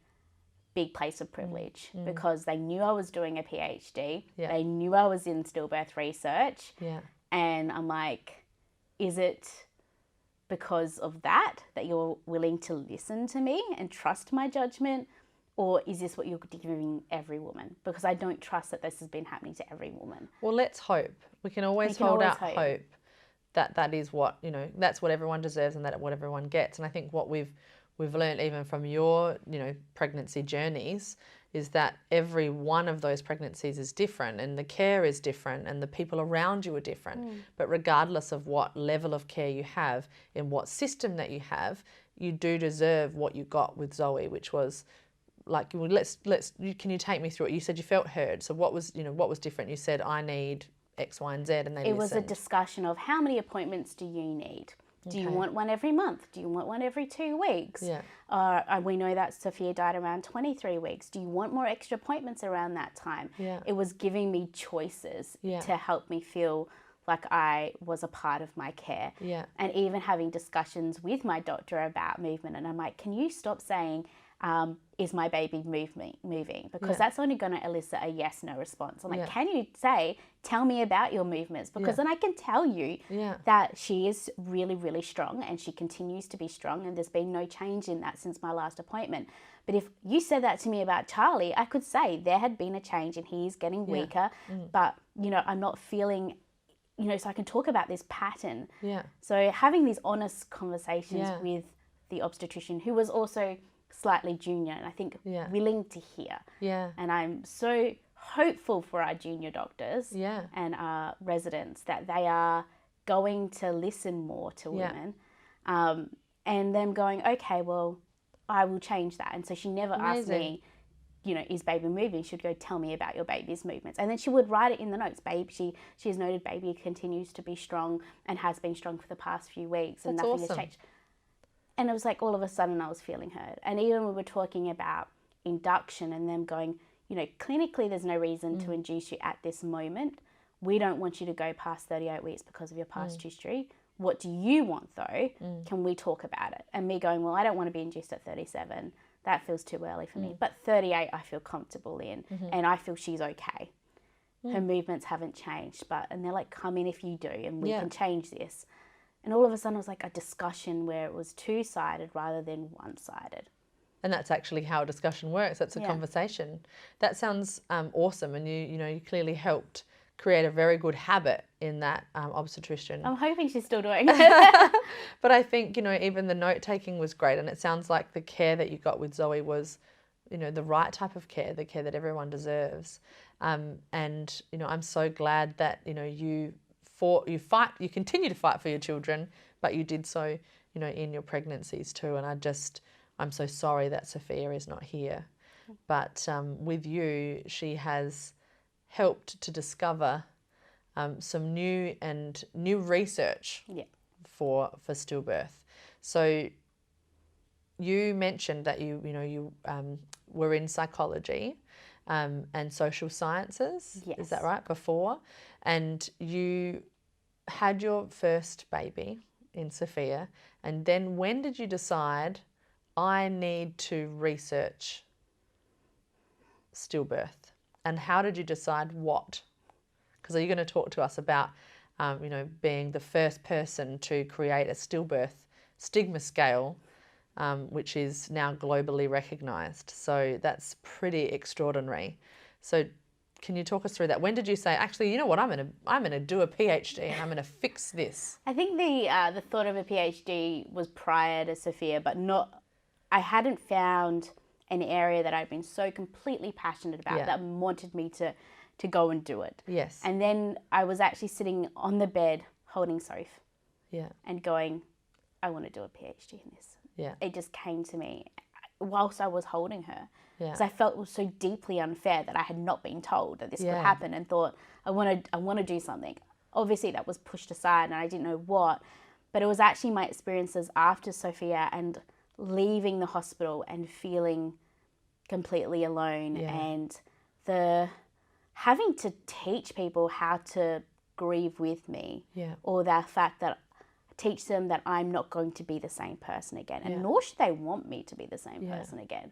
big place of privilege because they knew I was doing a PhD. They knew I was in stillbirth research. And I'm like, is it because of that you're willing to listen to me and trust my judgment? Or is this what you're giving every woman? Because I don't trust that this has been happening to every woman. Well, let's hope. We can always hold out hope that is what, that's what everyone deserves and that what everyone gets. And I think what we've learned even from your, pregnancy journeys is that every one of those pregnancies is different, and the care is different, and the people around you are different. But regardless of what level of care you have, in what system that you have, you do deserve what you got with Zoe, which was like, can you take me through it? You said you felt heard. So what was different? You said, I need X, Y, and Z, and they listened. It was a discussion of how many appointments do you need? Do you want one every month? Do you want one every 2 weeks? We know that Sophia died around 23 weeks. Do you want more extra appointments around that time? It was giving me choices to help me feel like I was a part of my care. And even having discussions with my doctor about movement. And I'm like, can you stop saying, is my baby moving? Because that's only going to elicit a yes/no response. I'm like, can you tell me about your movements? Because then I can tell you that she is really, really strong, and she continues to be strong, and there's been no change in that since my last appointment. But if you said that to me about Charlie, I could say there had been a change and he's getting weaker, but, I'm not feeling, so I can talk about this pattern. So having these honest conversations with the obstetrician, who was also slightly junior, and I think willing to hear. And I'm so hopeful for our junior doctors and our residents that they are going to listen more to women, and them going, okay, well, I will change that. And so she never asked me, is baby moving? She'd go, tell me about your baby's movements. And then she would write it in the notes. Babe, she has noted baby continues to be strong and has been strong for the past few weeks, and That's nothing awesome. has changed. And it was like all of a sudden I was feeling heard. And even we were talking about induction and them going, clinically there's no reason to induce you at this moment. We don't want you to go past 38 weeks because of your past history. What do you want though? Can we talk about it? And me going, well, I don't want to be induced at 37. That feels too early for me. But 38 I feel comfortable in, and I feel she's okay. Her movements haven't changed, and they're like, come in if you do, and we can change this. And all of a sudden it was like a discussion where it was two-sided rather than one-sided. And that's actually how a discussion works. That's a conversation. That sounds awesome, and you clearly helped create a very good habit in that obstetrician. I'm hoping she's still doing it. But I think, even the note taking was great, and it sounds like the care that you got with Zoe was, the right type of care, the care that everyone deserves. And I'm so glad that you continue to fight for your children, but you did so in your pregnancies too. And I'm so sorry that Sophia is not here, but with you, she has helped to discover some new research for stillbirth. So you mentioned that you were in psychology and social sciences. Yes. Is that right? Before, and you had your first baby in Sophia, and then when did you decide I need to research stillbirth? And how did you decide what? Because are you going to talk to us about, being the first person to create a stillbirth stigma scale, which is now globally recognised? So that's pretty extraordinary. So can you talk us through that? When did you say, actually, you know what, I'm going to do a PhD and I'm going to fix this? I think the thought of a PhD was prior to Sophia, but I hadn't found an area that I'd been so completely passionate about that wanted me to go and do it. Yes. And then I was actually sitting on the bed holding Soph. Yeah. And going, I want to do a PhD in this. Yeah. It just came to me whilst I was holding her. Yeah. Because I felt it was so deeply unfair that I had not been told that this could happen, and thought, I want to do something. Obviously that was pushed aside and I didn't know what, but it was actually my experiences after Sophia and leaving the hospital and feeling completely alone, and the having to teach people how to grieve with me, or the fact that teach them that I'm not going to be the same person again, and nor should they want me to be the same person again,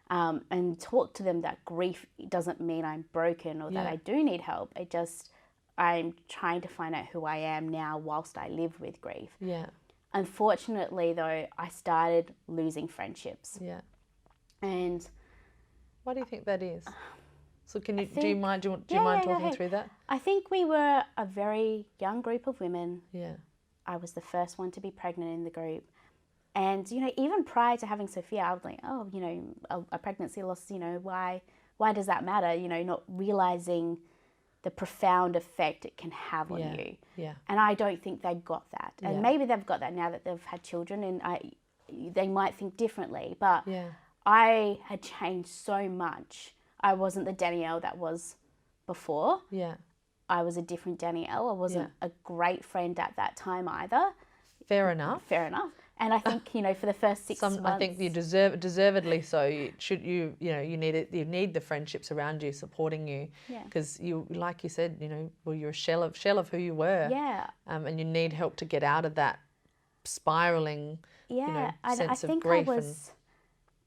and talk to them that grief doesn't mean I'm broken or that I do need help. I'm trying to find out who I am now whilst I live with grief. Yeah. Unfortunately, though, I started losing friendships. Yeah. And why do you think that is? So do you think- mind talking ahead. through that? I think we were a very young group of women. Yeah. I was the first one to be pregnant in the group. And, even prior to having Sophia, I was like, a pregnancy loss, why does that matter? Not realising the profound effect it can have on you. Yeah. And I don't think they got that. And maybe they've got that now that they've had children, and they might think differently. But I had changed so much. I wasn't the Danielle that was before. Yeah. I was a different Danielle. I wasn't a great friend at that time either. Fair enough. Fair enough. And I think, for the first 6 months... I think you deservedly so. You need the friendships around you supporting you. Because you, like you said, you're a shell of who you were. Yeah. And you need help to get out of that spiraling, sense of grief.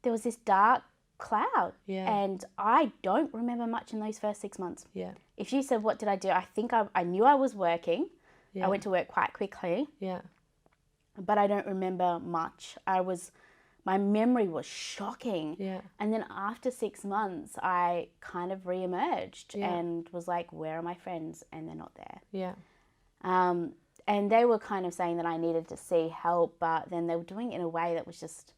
There was this dark cloud. Yeah. And I don't remember much in those first 6 months. Yeah. If you said, what did I do? I think I knew I was working. Yeah. I went to work quite quickly. Yeah. But I don't remember much. My memory was shocking. Yeah. And then after 6 months, I kind of re-emerged and was like, where are my friends? And they're not there. Yeah. And they were kind of saying that I needed to see help, but then they were doing it in a way that was just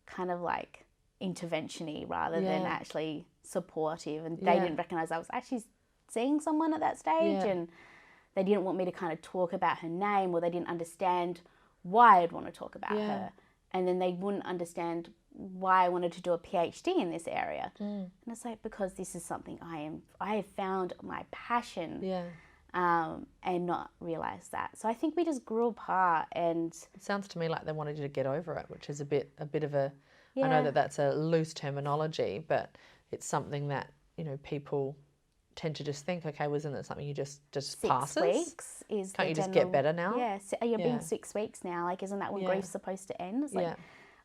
kind of like intervention-y rather than actually supportive. And they didn't recognise I was actually seeing someone at that stage, and they didn't want me to kind of talk about her name, or they didn't understand why I'd want to talk about her. And then they wouldn't understand why I wanted to do a PhD in this area. And it's like, because this is something I have found my passion. Yeah. And not realize that. So I think we just grew apart, and It sounds to me like they wanted you to get over it, which is a bit of a, I Yeah. know that that's a loose terminology, but it's something that, people tend to just think, okay, wasn't it something you just 6 passes? weeks is Can't the you just general, get better now? Yeah, so you're Yeah. being 6 weeks now. Like, isn't that when Yeah. grief's supposed to end? It's like, Yeah.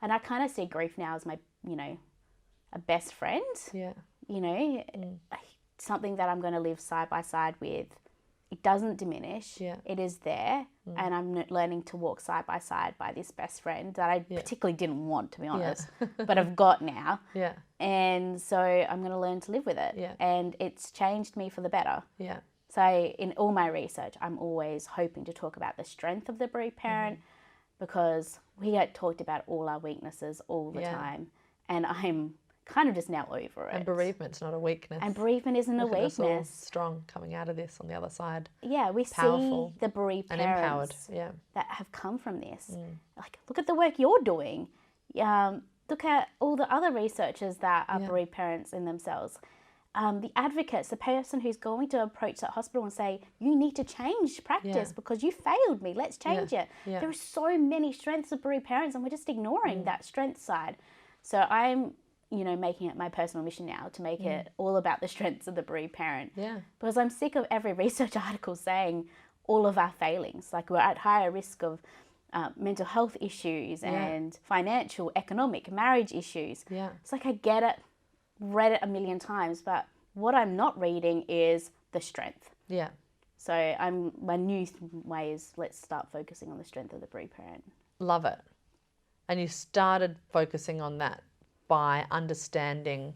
and I kind of see grief now as my, a best friend. Yeah. Something that I'm going to live side by side with. It doesn't diminish. Yeah. It is there, and I'm learning to walk side by side by this best friend that I particularly didn't want, to be honest, but I've got now. Yeah. And so I'm going to learn to live with it. Yeah. And it's changed me for the better. Yeah. So in all my research, I'm always hoping to talk about the strength of the bereaved parent, because we get talked about all our weaknesses all the time. And I'm kind of just now over it. And bereavement's not a weakness. And bereavement isn't a Look at us all weakness. strong coming out of this on the other side. Yeah, we Powerful see the bereaved and empowered. parents Yeah. that have come from this. Like, look at the work you're doing. Look at all the other researchers that are bereaved parents in themselves. The advocates, the person who's going to approach that hospital and say, you need to change practice because you failed me, let's change it. Yeah. There are so many strengths of bereaved parents, and we're just ignoring that strength side. So I'm, making it my personal mission now to make it all about the strengths of the bereaved parent. Yeah. Because I'm sick of every research article saying all of our failings, like we're at higher risk of mental health issues and financial, economic, marriage issues. Yeah. It's like, I get it, read it a million times, but what I'm not reading is the strength. Yeah. So my new way is, let's start focusing on the strength of the bereaved parent. Love it. And you started focusing on that by understanding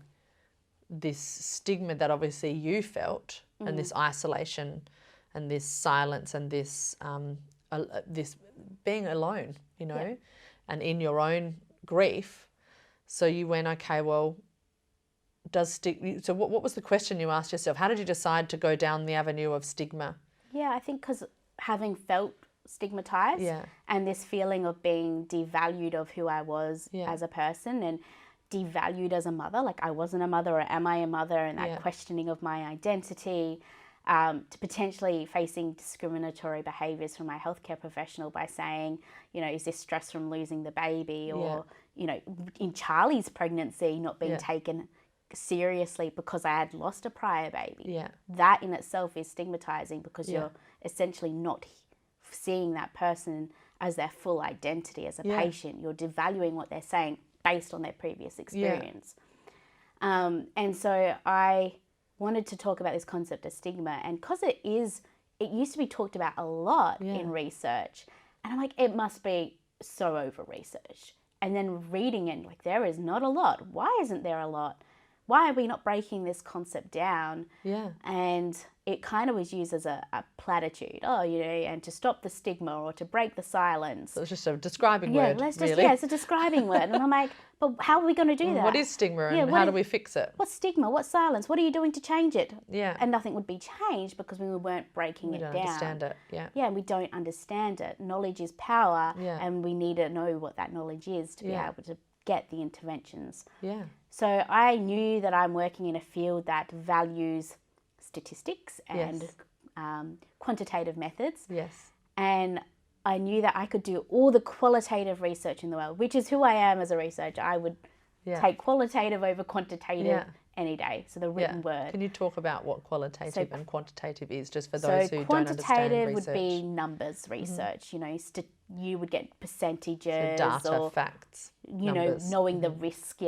this stigma that obviously you felt, and this isolation and this silence and this this being alone, and in your own grief. So you went, okay, well, so what was the question you asked yourself? How did you decide to go down the avenue of stigma? Yeah, I think because having felt stigmatized and this feeling of being devalued of who I was as a person, and devalued as a mother, like I wasn't a mother, or am I a mother, and that questioning of my identity, to potentially facing discriminatory behaviours from my healthcare professional by saying, is this stress from losing the baby, or, in Charlie's pregnancy not being taken seriously because I had lost a prior baby. Yeah. That in itself is stigmatizing, because you're essentially not seeing that person as their full identity as a patient. You're devaluing what they're saying based on their previous experience. And so I wanted to talk about this concept of stigma, and because it used to be talked about a lot in research, and I'm like, it must be so over researched. And then reading it, like, there is not a lot. Why isn't there a lot? Why are we not breaking this concept down? Yeah. And it kind of was used as a platitude, and to stop the stigma or to break the silence. So it's just a describing word, really. It's a describing word. And I'm like, but how are we going to do that? What is stigma, and how do we fix it? What's stigma? What's silence? What are you doing to change it? Yeah. And nothing would be changed because we weren't breaking it down. We don't understand it, Yeah, and we don't understand it. Knowledge is power, Yeah. and we need to know what that knowledge is to be able to get the interventions. Yeah. So I knew that I'm working in a field that values statistics and quantitative methods. Yes. And I knew that I could do all the qualitative research in the world, which is who I am as a researcher. I would take qualitative over quantitative any day. So the written word. Can you talk about what qualitative and quantitative is, just for those who don't understand research? So quantitative would be numbers research. You would get percentages, so data, or facts, knowing the risk.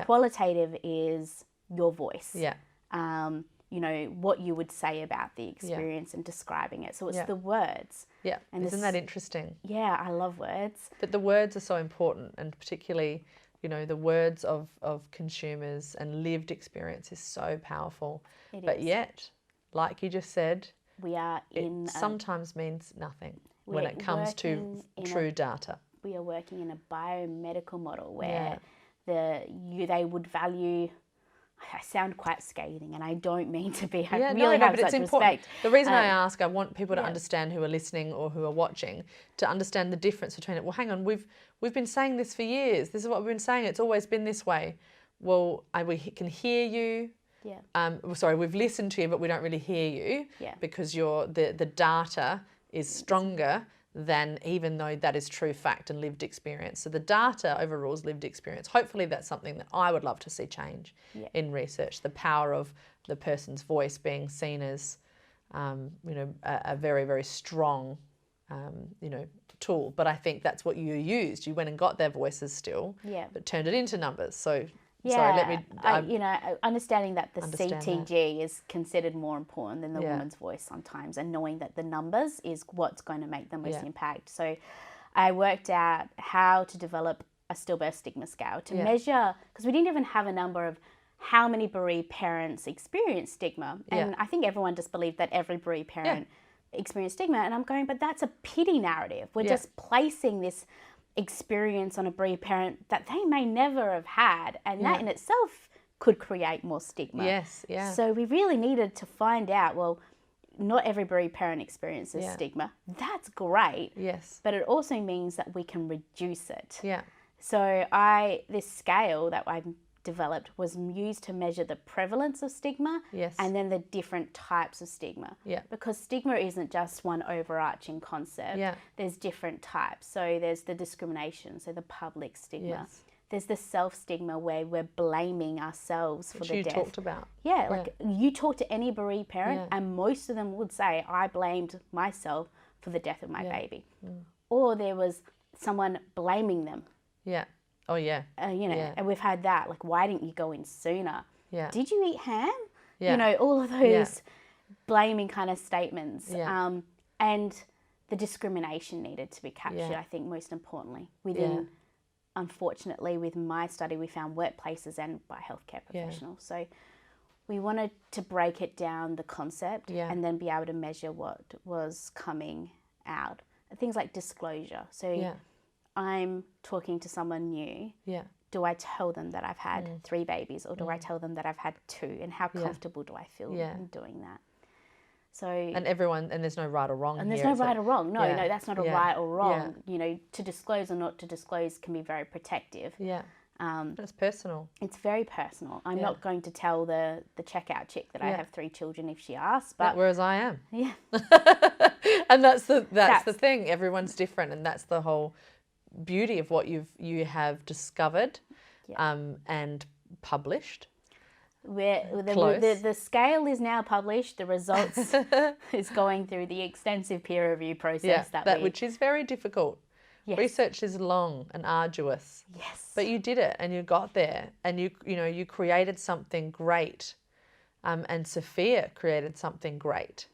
Qualitative is your voice. Yeah. What you would say about the experience and describing it. So it's the words. Yeah. And isn't that interesting? Yeah, I love words. But the words are so important, and particularly, the words of consumers and lived experience is so powerful. But yet, like you just said, we are it sometimes means nothing when it comes to true data. We are working in a biomedical model where they would value I sound quite scathing, and I don't mean to be. I Yeah, really no, have but such it's important. respect. The reason I ask, I want people to yeah. understand who are listening or who are watching, to understand the difference between it. Well, hang on, we've been saying this for years. This is what we've been saying. It's always been this way. Well, we can hear you. Yeah. Sorry, we've listened to you, but we don't really hear you. Yeah. Because the data is stronger than, even though that is true fact and lived experience. So the data overrules lived experience. Hopefully that's something that I would love to see change in research, the power of the person's voice being seen as, a very, very strong, tool. But I think that's what you used. You went and got their voices still, but turned it into numbers. So sorry, let me... understanding that the understand CTG is considered more important than the woman's voice sometimes, and knowing that the numbers is what's going to make the most impact. So I worked out how to develop a stillbirth stigma scale to measure, because we didn't even have a number of how many bereaved parents experience stigma. And I think everyone just believed that every bereaved parent experienced stigma. And I'm going, but that's a pity narrative. We're just placing this experience on a bereaved parent that they may never have had, and that in itself could create more stigma. Yes, yeah. So we really needed to find out, well, not every bereaved parent experiences stigma. That's great. Yes. But it also means that we can reduce it. Yeah. So this scale that I developed was used to measure the prevalence of stigma and then the different types of stigma. Yeah. Because stigma isn't just one overarching concept. Yeah. There's different types. So there's the discrimination, so the public stigma. Yes. There's the self-stigma where we're blaming ourselves for the death. Which you talked about. Yeah, like you talk to any bereaved parent and most of them would say, I blamed myself for the death of my baby. Or there was someone blaming them. Yeah. Oh, yeah. And we've had that, like, why didn't you go in sooner? Yeah. Did you eat ham? Yeah. All of those blaming kind of statements. Yeah. And the discrimination needed to be captured, I think, most importantly. Unfortunately, with my study, we found workplaces and by healthcare professionals. So we wanted to break it down, the concept, and then be able to measure what was coming out. Things like disclosure. So I'm talking to someone new. Yeah. Do I tell them that I've had 3 babies, or do I tell them that I've had 2? And how comfortable do I feel in doing that? So and there's no right or wrong. And there's no right or wrong. No, that's not a right or wrong. Yeah. To disclose or not to disclose can be very protective. Yeah. It's personal. It's very personal. I'm not going to tell the checkout chick that I have 3 children if she asks, but whereas I am. Yeah. And that's the thing. Everyone's different, and that's the whole beauty of what you have discovered and published. The scale is now published. The results is going through the extensive peer review process which is very difficult. Yes. Research is long and arduous. Yes. But you did it, and you got there, and you created something great. And Sophia created something great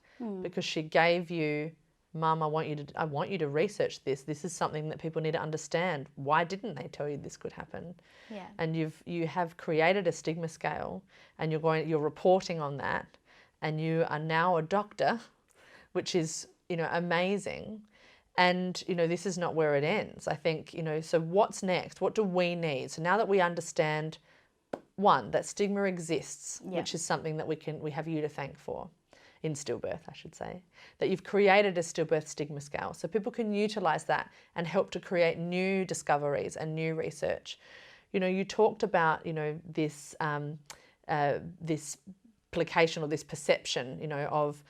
because she gave you, Mum, I want you to research this. This is something that people need to understand. Why didn't they tell you this could happen? Yeah. And you have created a stigma scale, and you're reporting on that, and you are now a doctor, which is amazing. And this is not where it ends. I think so. What's next? What do we need? So now that we understand, one, that stigma exists, which is something that we have you to thank for. In stillbirth, I should say, that you've created a stillbirth stigma scale so people can utilise that and help to create new discoveries and new research. You talked about, this implication or this perception, of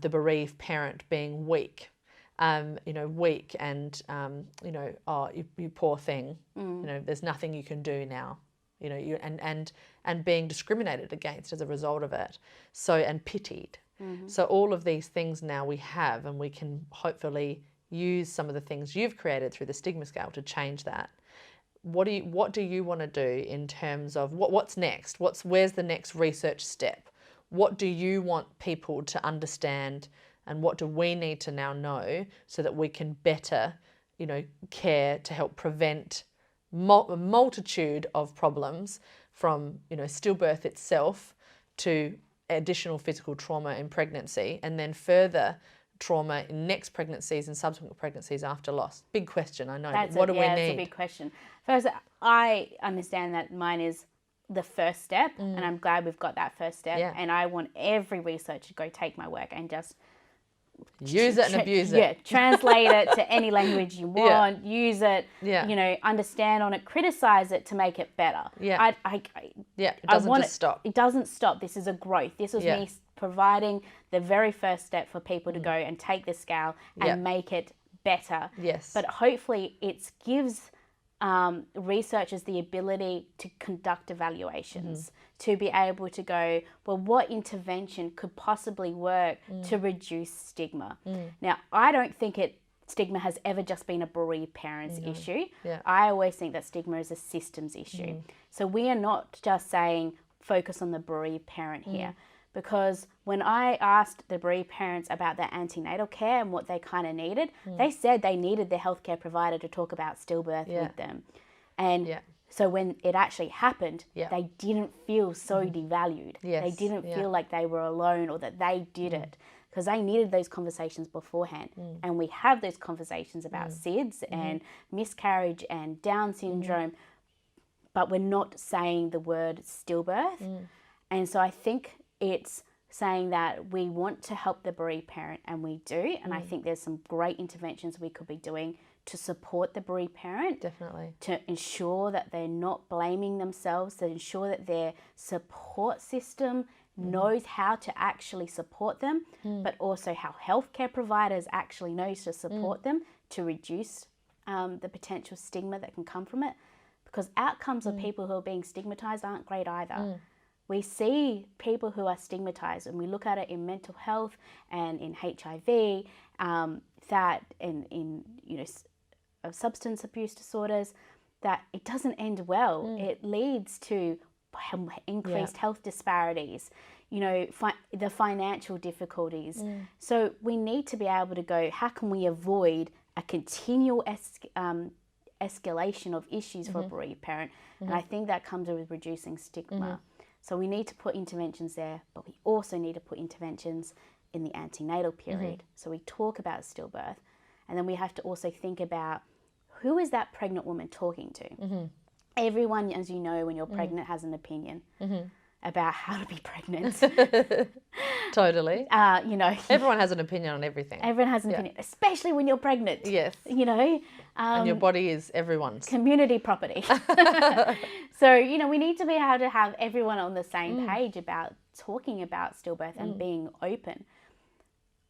the bereaved parent being weak, weak and, oh, you poor thing, there's nothing you can do now. And being discriminated against as a result of it, and pitied. Mm-hmm. So all of these things now we have, and we can hopefully use some of the things you've created through the stigma scale to change that. What do you want to do in terms of what's next? Where's the next research step? What do you want people to understand, and what do we need to now know so that we can better, care to help prevent a multitude of problems from, stillbirth itself to additional physical trauma in pregnancy, and then further trauma in next pregnancies and subsequent pregnancies after loss? Big question, I know. What do we need? That's a big question. First, I understand that mine is the first step, and I'm glad we've got that first step. Yeah. And I want every researcher to go take my work and just use it and abuse it. Yeah, translate it to any language you want. Use it. Yeah. You know, understand on it, criticize it to make it better. Yeah. It doesn't just stop. It doesn't stop. This is a growth. This is me providing the very first step for people to go and take the scale and make it better. Yes. But hopefully it gives researchers the ability to conduct evaluations, to be able to go, well, what intervention could possibly work to reduce stigma? Now, I don't think stigma has ever just been a bereaved parents issue. Yeah. I always think that stigma is a systems issue. So we are not just saying focus on the bereaved parent here. Because when I asked the bereaved parents about their antenatal care and what they kind of needed, they said they needed their healthcare provider to talk about stillbirth with them. And so when it actually happened, they didn't feel so devalued. They didn't feel like they were alone or that they did it, because they needed those conversations beforehand. And we have those conversations about SIDS and miscarriage and Down syndrome, but we're not saying the word stillbirth. And so I think it's saying that we want to help the bereaved parent, and we do. And I think there's some great interventions we could be doing to support the bereaved parent. Definitely. To ensure that they're not blaming themselves, to ensure that their support system knows how to actually support them, but also how healthcare providers actually knows to support them to reduce the potential stigma that can come from it. Because outcomes of people who are being stigmatized aren't great either. We see people who are stigmatized, and we look at it in mental health and in HIV, that in substance abuse disorders, that it doesn't end well. It leads to increased health disparities, the financial difficulties. So we need to be able to go, how can we avoid a continual escalation of issues for a bereaved parent? And I think that comes with reducing stigma. So we need to put interventions there, but we also need to put interventions in the antenatal period. So we talk about stillbirth, and then we have to also think about, who is that pregnant woman talking to? Everyone, as you know, when you're pregnant has an opinion about how to be pregnant. Totally. Everyone has an opinion on everything. Everyone has an opinion, especially when you're pregnant. Yes. And your body is everyone's. Community property. So, we need to be able to have everyone on the same page about talking about stillbirth and being open.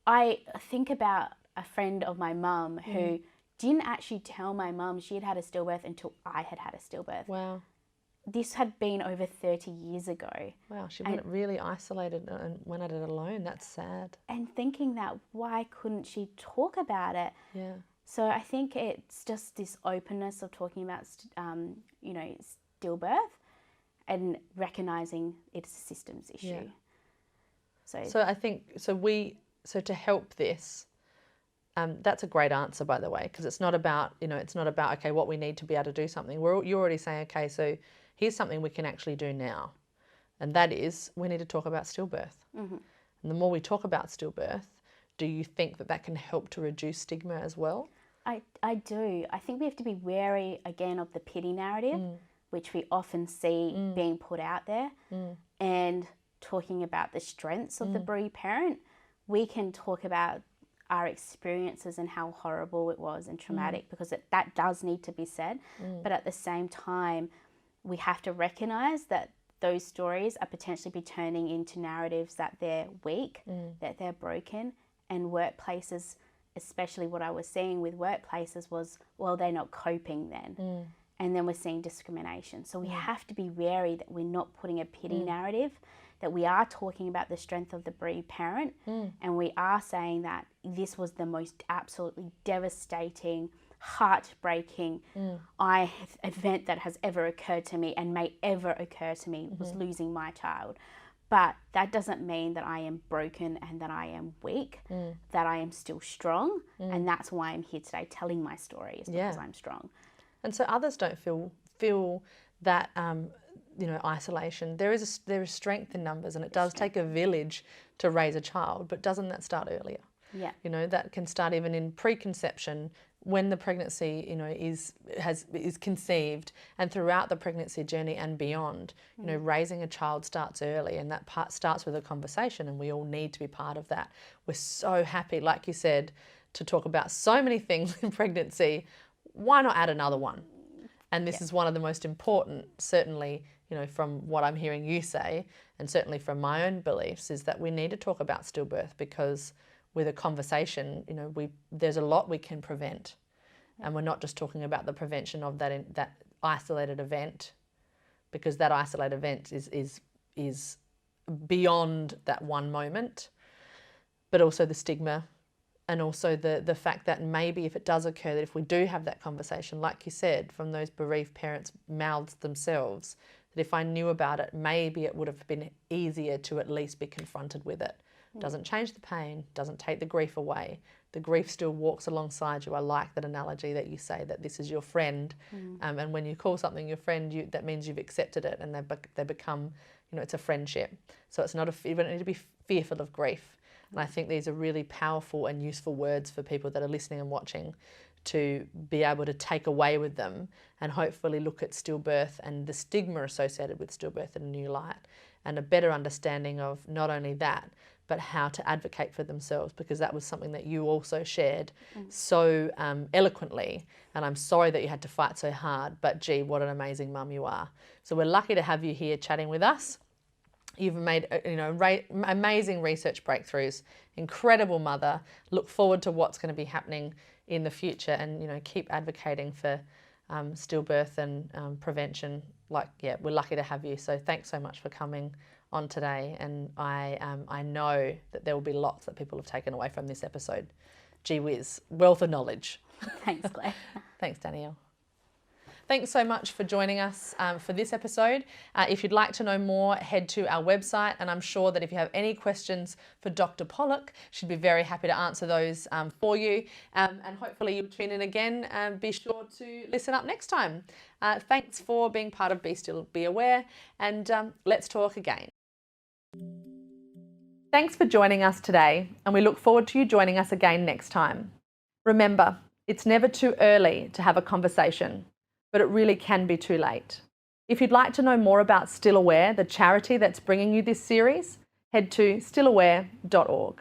I think about a friend of my mum who didn't actually tell my mum she had a stillbirth until I had a stillbirth. Wow. This had been over 30 years ago. Wow, she went really isolated and went at it alone. That's sad. And thinking that, why couldn't she talk about it? Yeah. So I think it's just this openness of talking about, stillbirth and recognising it's a systems issue. Yeah. So I think, so to help this, that's a great answer, by the way, because it's not about, okay, what we need to be able to do something. You're already saying, okay, so here's something we can actually do now. And that is, we need to talk about stillbirth. And the more we talk about stillbirth, do you think that can help to reduce stigma as well? I do. I think we have to be wary, again, of the pity narrative, which we often see being put out there. And talking about the strengths of the bereaved parent, we can talk about our experiences and how horrible it was and traumatic, because that does need to be said. But at the same time, we have to recognise that those stories are potentially be turning into narratives that they're weak, that they're broken, and workplaces, especially what I was seeing with workplaces was, well, they're not coping then. And then we're seeing discrimination. So we have to be wary that we're not putting a pity narrative, that we are talking about the strength of the bereaved parent, and we are saying that this was the most absolutely devastating, heartbreaking event that has ever occurred to me and may ever occur to me, was losing my child. But that doesn't mean that I am broken and that I am weak, that I am still strong. And that's why I'm here today telling my story, is because I'm strong. And so others don't feel that isolation. There is strength in numbers, and it does take a village to raise a child. But doesn't that start earlier? Yeah. That can start even in preconception, when the pregnancy, is conceived, and throughout the pregnancy journey and beyond, raising a child starts early, and that part starts with a conversation, and we all need to be part of that. We're so happy, like you said, to talk about so many things in pregnancy. Why not add another one? And this is one of the most important, certainly, from what I'm hearing you say, and certainly from my own beliefs, is that we need to talk about stillbirth, because with a conversation, there's a lot we can prevent. And we're not just talking about the prevention of that isolated event, because that isolated event is beyond that one moment, but also the stigma, and also the fact that maybe if it does occur, that if we do have that conversation, like you said, from those bereaved parents' mouths themselves, that if I knew about it, maybe it would have been easier to at least be confronted with it. Doesn't change the pain, doesn't take the grief away. The grief still walks alongside you. I like that analogy that you say, that this is your friend. And when you call something your friend, that means you've accepted it, and they become, it's a friendship. So it's not you don't need to be fearful of grief. And I think these are really powerful and useful words for people that are listening and watching, to be able to take away with them, and hopefully look at stillbirth and the stigma associated with stillbirth in a new light, and a better understanding of not only that, but how to advocate for themselves, because that was something that you also shared so eloquently. And I'm sorry that you had to fight so hard, but gee, what an amazing mum you are. So we're lucky to have you here chatting with us. You've made amazing research breakthroughs, incredible mother. Look forward to what's going to be happening in the future, and keep advocating for stillbirth and prevention. We're lucky to have you. So thanks so much for coming on today, and I know that there will be lots that people have taken away from this episode. Gee whiz, wealth of knowledge. Thanks, Claire. Thanks, Danielle. Thanks so much for joining us for this episode. If you'd like to know more, head to our website, and I'm sure that if you have any questions for Dr. Pollock, she'd be very happy to answer those for you. And hopefully you'll tune in again, and be sure to listen up next time. Thanks for being part of Be Still, Be Aware, and let's talk again. Thanks for joining us today, and we look forward to you joining us again next time. Remember, it's never too early to have a conversation, but it really can be too late. If you'd like to know more about Still Aware, the charity that's bringing you this series, head to stillaware.org.